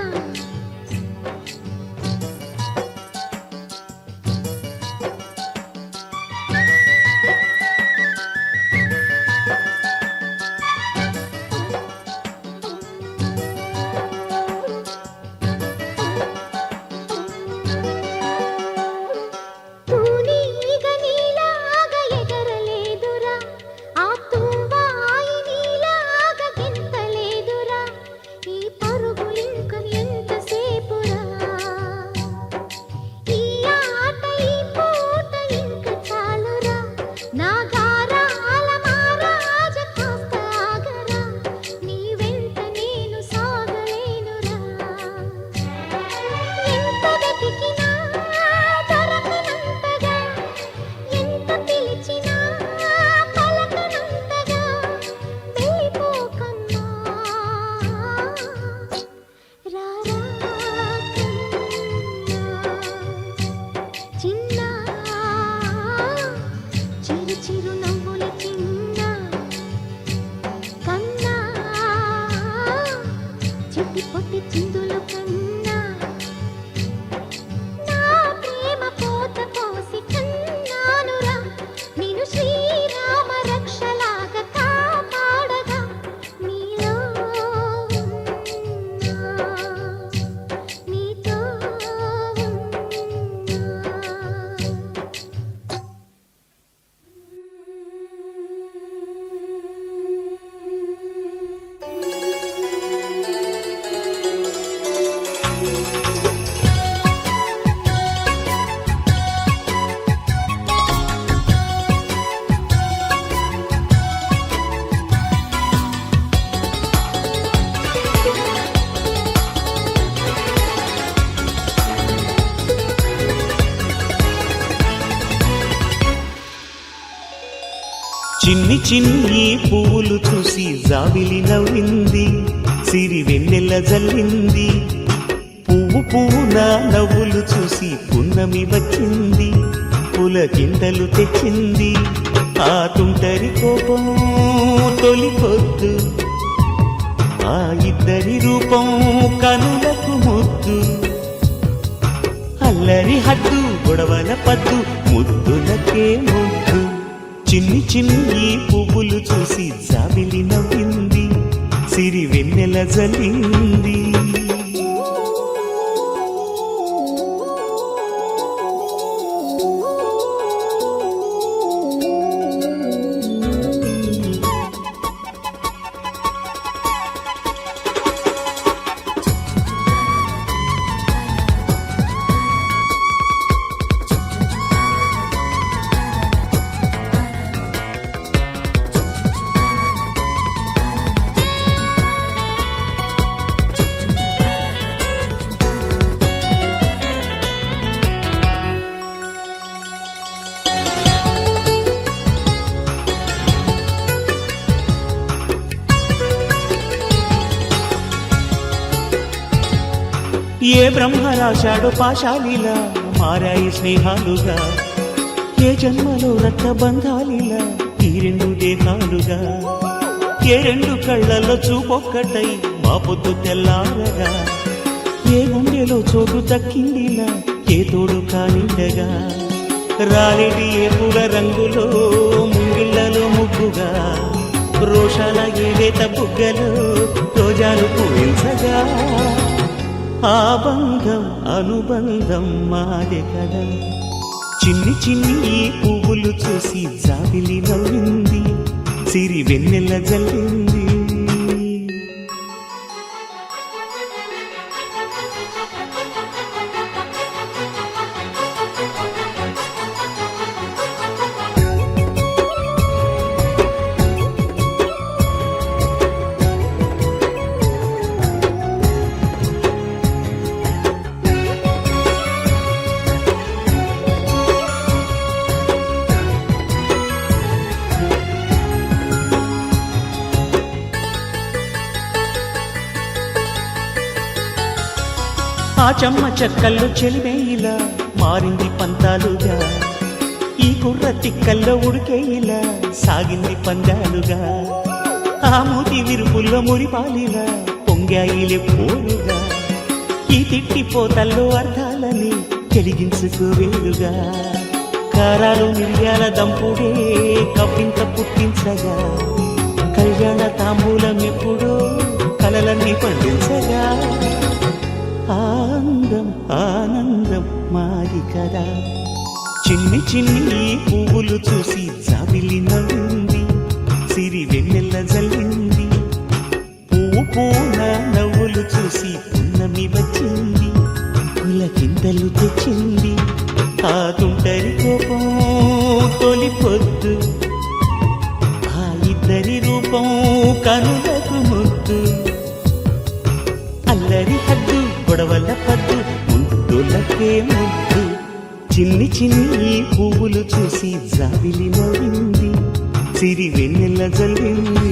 తూనీగ నీలాగా ఎగరలేదురా ఆ తువ్వాయి నీలాగా గెంతలేదురా ఈ పరుగు ఇంక ఎంతసేపురా ఈ ఆట ఈ పూట ఇంక చాలురా నా గారాల మహారాజ కాస్త ఆగరా నీ వెంట నేను సాగలేనురా ఎంత వెతికినా దొరకనంతగా ఎంత పిలిచినా పలకనంతగా వెళ్ళిపోకమ్మా రారా చిన్న చిరు చిరు నవ్వుల చిన్న కన్నా చిట్టి పొట్టి చిందులు కన్నా నా ప్రేమ పోత పోసి కన్నానురా నేను శ్రీరామ రక్షలాగా కాపాడగా నీలో ఉన్నా, నీతో ఉన్నా. చిన్ని చిన్ని పువ్వులు చూసి జాబిలి నవ్వింది సిరి వెన్నెల జల్లింది పువ్వు పువ్వున నవ్వులు చూసి పున్నమి వచ్చింది పులకింతలు తెచ్చింది ఆ తుంటరి కోపం తొలి పొద్దు ఆ ఇద్దరి రూపం కనులకు ముద్దు అల్లరి హద్దు గొడవల పద్దు ముద్దులకే ముద్దు చిన్ని చిన్ని పువ్వులు చూసి జాబిలి నవ్వింది సిరి వెన్నెల జల్లింది ఏ బ్రహ్మ రాశాడో పాశాలిలా మారాయి స్నేహాలుగా, ఏ జన్మలో రక్త బంధాలిలా ఈ రెండు దేహాలుగా, ఏ రెండు కళ్ళల్లో చూపొక్కటై మా పొద్దు తెల్లారగా, ఏ గుండెలో చోటు దక్కిందిలా ఏ తోడు కానిండగా, రాలేటి ఏ పూల రంగులో ముంగిళ్ళలో ముగ్గుగా, రోషాల ఏలేత బుగ్గలు రోజాలు పూయించగా, ఆ బంధం అనుబంధం మాదే కదా. చిన్ని చిన్ని ఈ పువ్వులు చూసి జాబిలి నవ్వింది, సిరి వెన్నెల జల్లింది. ఆ చెమ్మ చెక్కల్లో చెలిమేయిలా మారింది పంతాలుగా, ఈ కుర్ర తిక్కల్లో ఉడికేయిలా సాగింది పందాలుగా, ఆ మూతి విరుపుల్లో మురిపాలిలా పొంగాయిలే పోలుగా, ఈ తిట్టిపోతల్లో అర్థాలని కలిగించుకోవేలుగా, కారాలు మిరియాల దంపుడే కవ్వింత పుట్టించగా, కళ్యాణ తాంబూలం ఎప్పుడో కలలన్నీ పండించగా, ఆనందం ఆనందం మాది కదా. చిన్ని చిన్ని పువ్వులు చూసి జాబిలి నవ్వింది, సిరి వెన్నెల జల్లింది, పువ్వు పూన నవ్వులు చూసి పున్నమి వచ్చింది, పులకింతలు తెచ్చింది, ఆ తుంటరి కోపం తొలి పొద్దు, ఆ ఇద్దరి రూపం కనులకు ముద్దు, అల్లరి హద్దు గొడవల పద్దు ముద్దులకే ముద్దు. చిన్ని చిన్ని పువ్వులు చూసి జాబిలి నవ్వింది, సిరి వెన్నెల జల్లింది.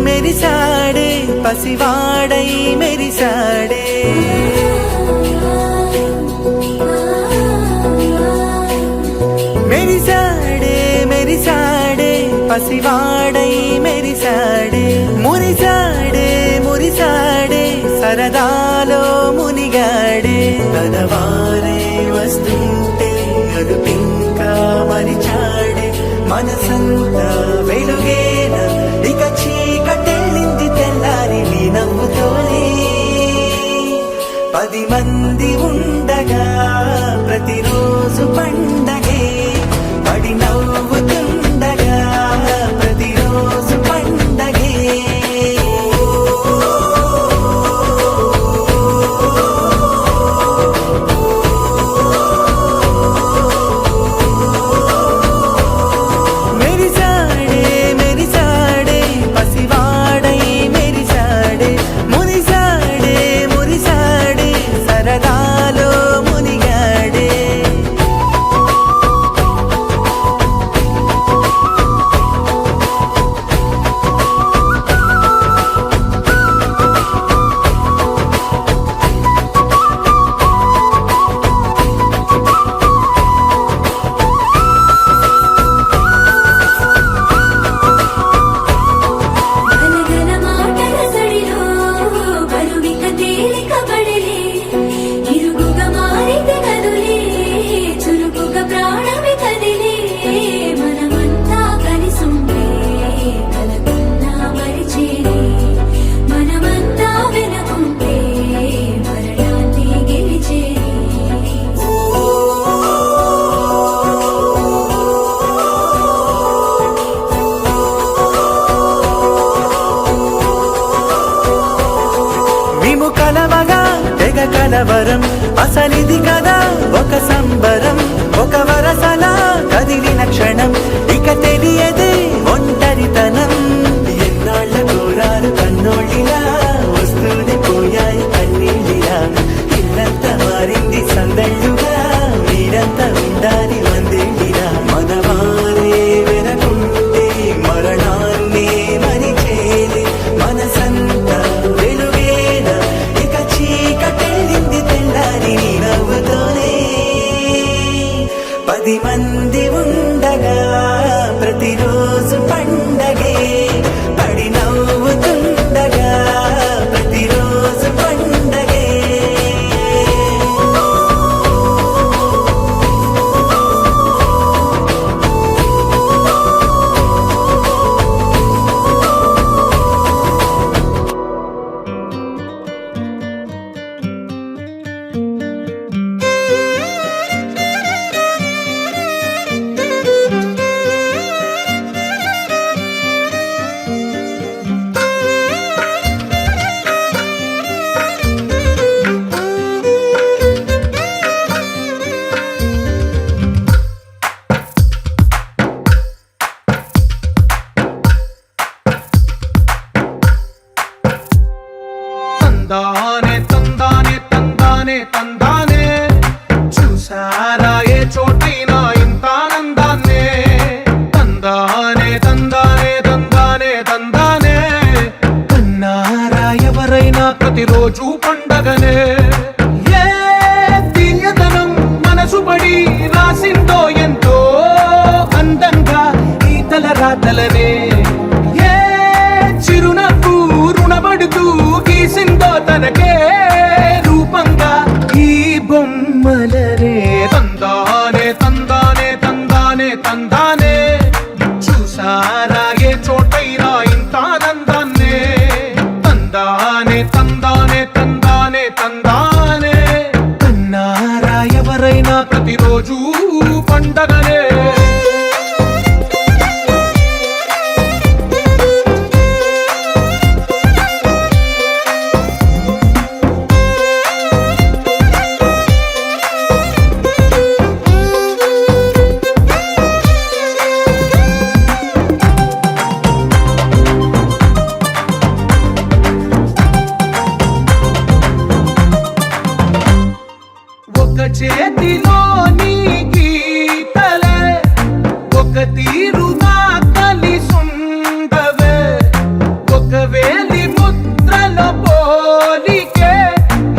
మెరిసాడే పసివాడై మెరిసాడే, మెరిసాడే మెరిసాడే పసివాడై మెరిసాడే, మురిసాడే మురిసాడే సరదాలో మునిగాడే, కదవారే వస్తుంటే అదుపింకా మరిచాడే, మనసంతా వెలుగేన ఇక చీకటెళ్ళింది తెల్లారి నీ నవ్వుతోనే, 10 మంది ఉండగా ప్రతిరోజు పండగే, పడి నవ్వుతుండగా ప్రతిరోజు పండగే. మెరిసాడే మెరిసాడే పసివాడై మెరిసాడే, మురిసాడే మురిసాడే సరదాలో మునిగాడే. సంబరం అసలిది కదా ఒక సంబరం ఒక వరసలా కదిలిన క్షణం ఇక తెలియదే ఒంటరితనం ఎన్నాళ్ళ కోరారు కన్నోళ్ళిలా వస్తూనే పోయాయి కన్నీళ్ళిలా ఇల్లంతా మారింది సందళ్ళుగా మీరంతా ఉండాలి వందేళ్ళిలా మనవారే వెనకుంటే మరణాన్నే మరిచేది మనసంతా వెలుగేన ఇక చీకటెళ్ళింది తెల్లారి నీ నవ్వుతోనే 10 మంది ఉండగా ప్రతిరోజు పండగే పడి నవ్వుతుండగా ప్రతిరోజు పండగే తందానే తందానే తందానే తందానే చూసారా ఏ చోటైనా ఇంత ఆనందాన్నే తందానే తందానే తందానే తందానే కన్నారా ఎవరైనా ప్రతిరోజు పండగనే ఏ తీయదనం మనసు పడి రాసిందో ఎంతో అందంగా ఈ తలరాతలనే ఏ చిరునవ్వు రుణపడుతూ గీసిందో తనకే రూపంగా ఈ బొమ్మలనే తందానే తందానే తందానే తందానే చూసారా ఏ చోటైనా ఇంత ఆనందాన్నే తందానే తందానే తందానే తందానే కన్నారా ఎవరైనా ప్రతిరోజు పండగనే ఒక చేతిలో నీ గీతలే ఒక తీరుగా కలిసుండవే ఒక వేలి ముద్రల పోలికే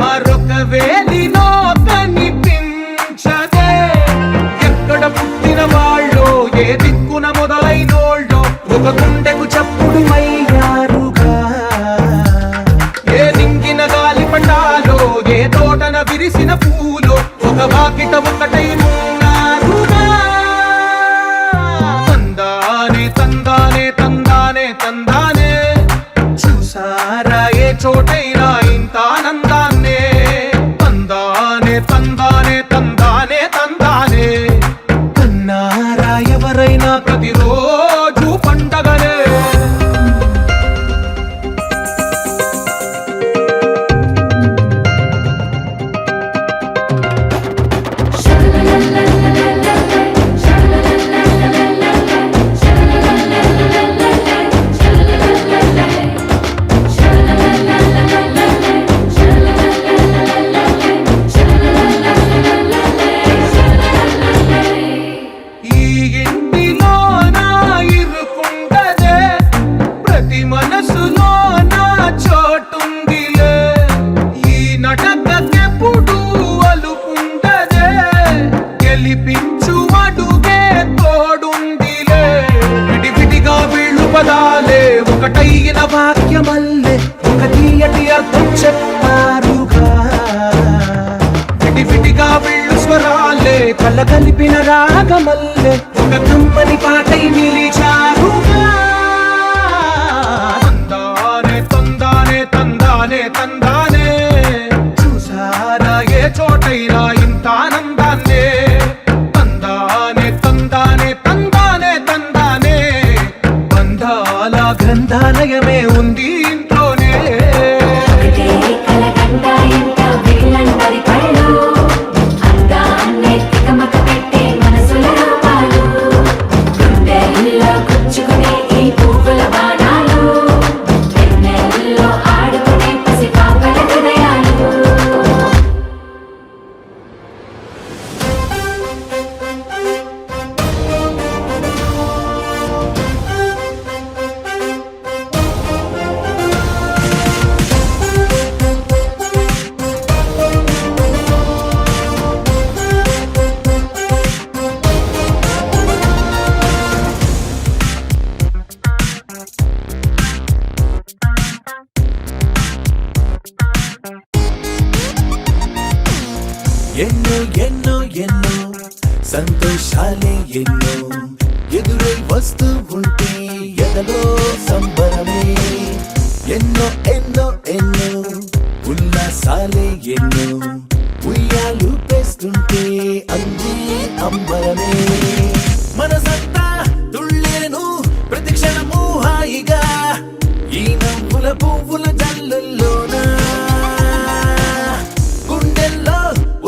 మరొక వేలిలో కనిపించదే ఎక్కడ పుట్టిన వాళ్ళో ఏ దిక్కున మొదలైనోళ్ళో ఒక గుండెకు చప్పుడు అయ్యారుగా ఏ దింగిన గాలి పటాలో ఏ తోటన విరిసిన పూలో ఒక వాకిట ఒకటై ఉన్నారుగా తందానే తందానే తందానే తందానే చూసారా ఏ చోటైనా ఇంత ఆనందాన్నే తందానే తందానే తందానే తందానే కన్నారా ఎవరైనా ప్రతిరోజు పండగనే ఈ ఇంటిలో నా ఇరుకుండదే ప్రతి మనసులో నా చోటుందిలే ఈ నటకెప్పుడు అలుకుండదే గెలిపించు అడుగే తోడుందిలే విడివిడిగా వీళ్ళు పదాలే ఒకటైన వాక్యమల్లే ఒక తీయటి అర్థం చెప్పారుగా విడివిడిగా వీళ్ళు స్వరాలే కల కలిపిన రాగమల్లే ఒక కమ్మని పాటై నిలిచారుగా తందానే తందానే తందానే తందానే చూసారా ఏ చోటైనా ఇంత ఆనందాన్నే తందానే తందానే తందానే తందానే బంధాల గ్రంథాలయమే ఉంది ఇంట్లోనే కలగంట ఎంత వీళ్ళందరి కళ్ళ ఎన్నో ఎన్నో ఎన్నో సంతోషాలే ఎన్నో ఎదురై వస్తూ ఉంటే ఎదలో సంబరమే ఎన్నో ఎన్నో ఎన్నో ఉల్లాసాలే ఎన్నో ఉయ్యాలు పేస్తుంటే అందే అంబరమే మనసంతా తుళ్ళేను ప్రతి క్షణము హాయిగా ఈ నవ్వుల పువ్వుల జల్లుల్లోనా గుండెల్లో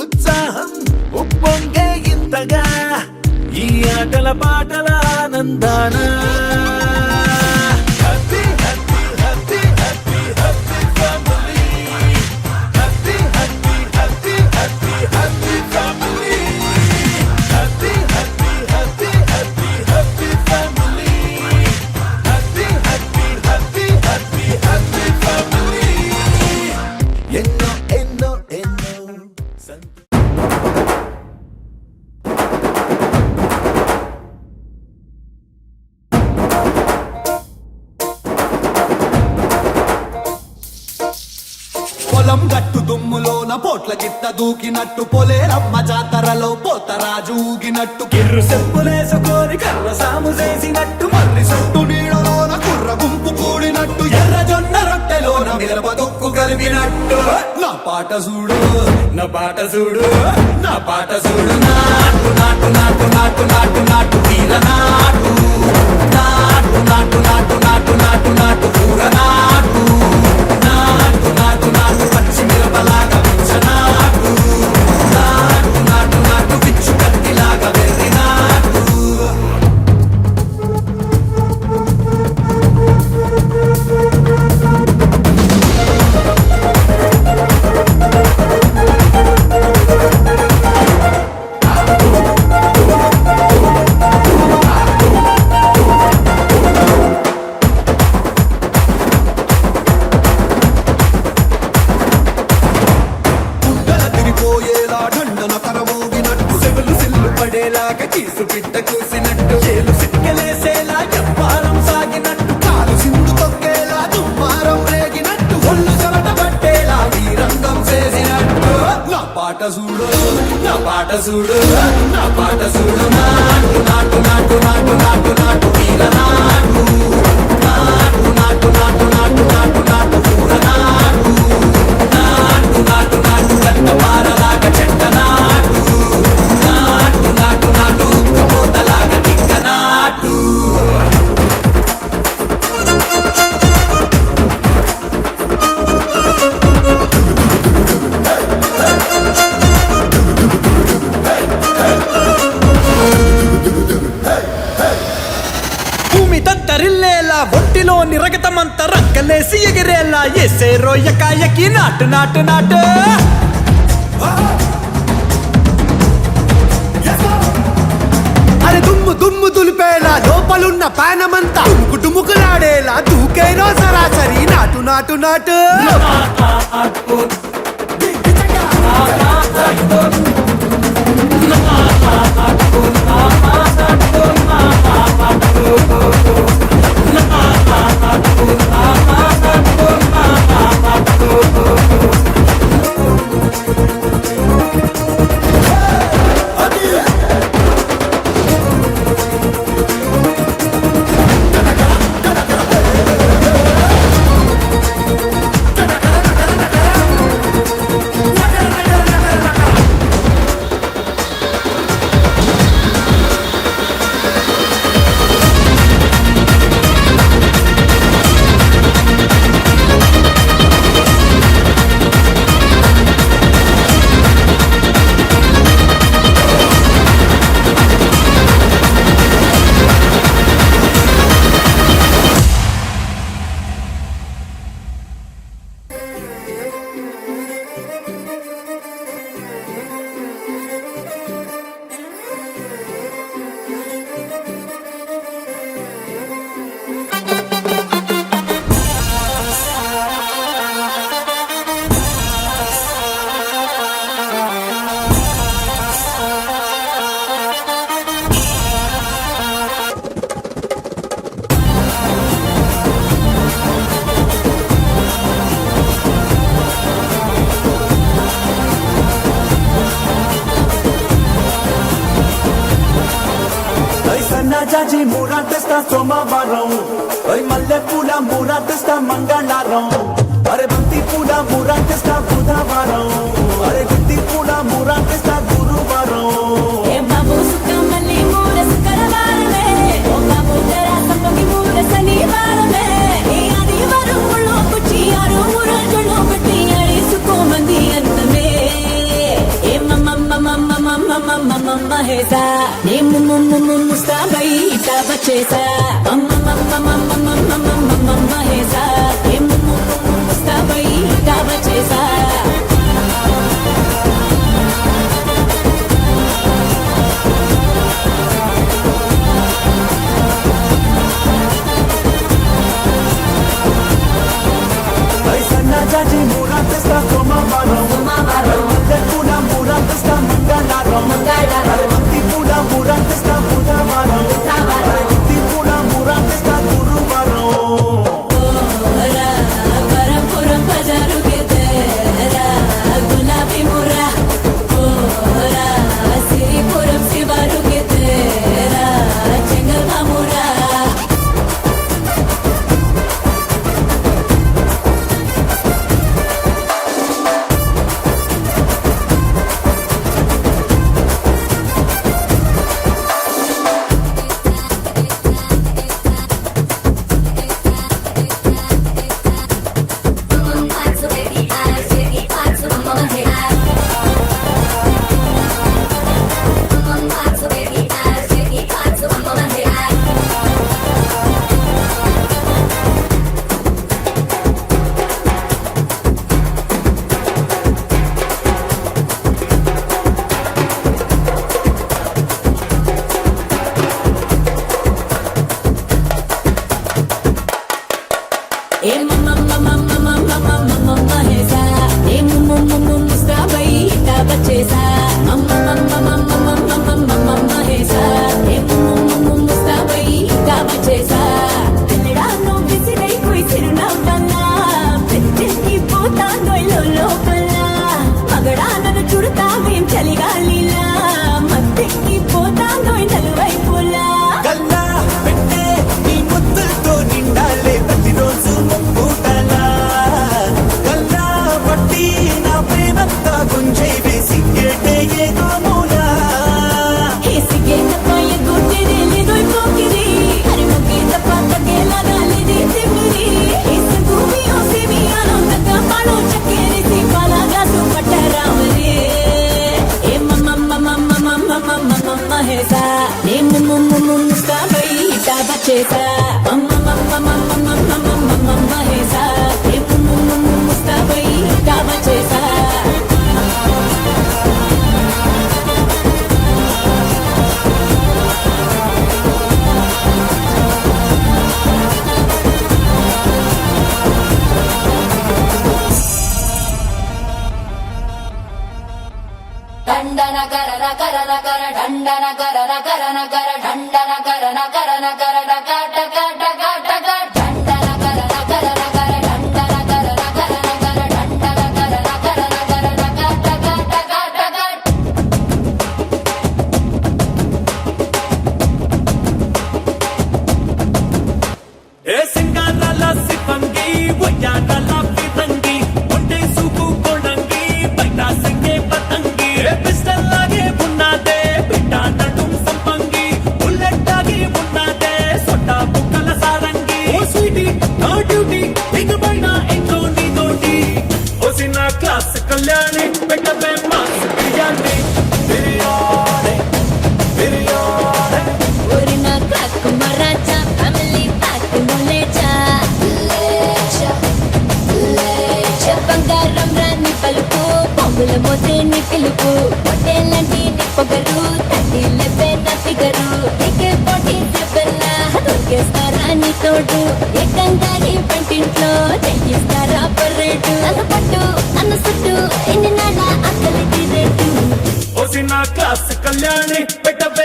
ఉత్సాహం ఉప్పొంగే ఇంతగా ఈ ఆటల పాటల ఆనందాన ఎన్నో ఎన్నో ఎన్నో పొలం గట్టు దుమ్ములోన పోట్ల గిత్త దూకినట్టు పొలేరమ్మ జాతరలో పోతరాజు ఊగినట్టు కిర్రు చెప్పులేసుకొని కర్ర సాము చేసినట్టు మర్రి చుట్టూ నీడలోన కుర్ర గుంపు కూడినట్టు ఎర్ర జొన్న రొట్టెలోన మిరప దొక్కు కలిపినట్టు నా పాట చూడు నా పాట చూడు నా పాట చూడు నాటు నాటు నాటు నాటు నాటు నాటు వీర నాటు నాటు నాటు నాటు నాటు నాటు నాటు కూర నాటు నాటు నాటు నాటు పచ్చి మిరపలాగా నాటు నాటు నాటు నాటు పిచ్చు కత్తిలాగా వెర్రి నాటు తిరిపోయేలా ఢండన కరమోగినట్టు సెవెలు సిల్లు పడేలాగా చీసు పిట్ట కూసినట్టు చేలు సిక్కలేసేలా చెప్పారం సాగినట్టు కాలు సింధు తొక్కేలా దుమ్మారం రేగినట్టు ఒళ్ళు చెమట పట్టేలా వీరంగం చేసినట్టు నా పాట చూడు నా పాట చూడు నా పాట చూడు నాటు నాటు నాటు నాటు నాటు నాటు వీర నాటు నాటు నాటు నాటు నాటు నాటు నాటు కూర నాటు నాటు నాటు నాటు గంట పారలాగా చెట్ట నాటు నాటు నాటు నాటు ఉక్కబోతలాగా టిక్క నాటు భూమి తత్తరిల్లేలా ఒంటిలోని రగతమంత రక్కలేసి ఎగిరేలా ఎసే రోయకాయకి నాటు నాటు నాటు అరే దుమ్ము దుమ్ము దులిపేలా లోపలున్న పానమంతా తుముకు టుముకులాడేలా దూకేనో సరాసరి నాటు నాటు నాటు జాజి మూరా తెస్తా సోమవారం మల్లె పూల మూరా తెస్తా మంగళవారం అరే బంతి పూల మూరా తెస్తా బుధవారం అరే గుత్తి పూల మూరా తెస్తా గురువారం ఏ బాబు సుఖమల్లి మూర శుక్రవారమే ఓ బాబు తెరా సంపంగి మూర శనివారమే ఈ ఆదివారం ముళ్ళో కుచ్చి ఆరు మూరజులో పెట్టి అడిసుకోమంది అంతమే ఏ మమ్మ హేసా నే ముస్తాబై ఇటా బచేసా మమ్మ హేసా ఏ ముస్తాబై ఇటా బచేసా జాజి మూరా తెస్తా సోమవారం మల్లె పూల మూరా తెస్తా మంగళవారం అరే బంతి పూల మూరా తెస్తా బుధవారం అరే గుత్తి పూల మూరా తెస్తా గురువారం వరపురం బజారు గెదరా గులాబీ ముర్రా ఓరా సిరిపురం శివారు గెదరా చెంగల్ మామురా ఏ మమ్మ హేసా ఏ ముస్తాబై ఇటా బచేసా మమ్మ హేసా ఏ ముస్తాబై ఇటా బచేసా పిల్లడాను విసిరై కుయిసిరునవ్వన్నా పెద్దకి పోతాందో లోపల మగడానను చుడతావేం చలిగాలిలా మత్తెక్కి పోతాందో నలువైపులా గల్లా పెట్టే నీ ముద్దుతో నిండాలే ప్రతిరోజు పూటలా గల్లా పట్టి నా ప్రేమంతా గుంజై వేసి ఏటే ఏదో మూలా ఏసిగే తప్పయ గుట్టిరి లేదోయ్ పోకిరి హరి ముగి తప్ప తగేలా గాలిది తిమిరి ఏసి భూమి ఓసిమి ఆనందక పాలో చక్కెరిసి పాలగా సుపట్టరామరి ఏ మమ్మ హేసా నే ముస్తాబై ఇటా బచేసా మమ్మ హేసా ఏ ముస్తాబై ఇటా బచేసా దండన కరన కరన కర దండన కరన కరన కర దండన కరన కరన కర డక డక డక డక దండన కరన కరన కర దండన కరన కరన కర దండన కరన కరన కర డక డక డక డక ఏ సింగారాల సిప్పంగి వయ్యారాల ఫిరంగి ఒంటే సూపు కొడంగి బయట సింగే పతంగి ఏ పిస్టల్ లాగే ఉన్నదే బిడ్డ నడుం సంపంగి బుల్లెట్ లాగే ఉన్నదే సొట్ట బుక్కల సారంగి ఓ స్వీటీ నా డ్యూటీ దిగబైన ఇంట్లో నీ తోటి ఓసిన క్లాస్ కళ్యాణి పెట్టవే మాస్ బిర్యానీ బిర్యానీ బిర్యానీ ఒరిన కాకు మరాచా ఫ్యామిలీ ప్యాక్ ములేచా బంగారం రాని పలుపు పొంగుల మోసేని పిలుపు పొట్టేలంటి నీ పొగరు తట్టిలెబ్బే నా ఫిగరు ఎక్కే పోటీ చెప్పన్నా దొరికేస్తారా నీ తోడు ఏకంగా ఈ పంటింట్లో చెయ్యిస్తారా పర్రేటు అన్న పట్టు అన్న సుట్టు ఎన్ని నాళ్ళ అక్కలికి రేటు ఓసిన క్లాస్ కళ్యాణి పెట్టవే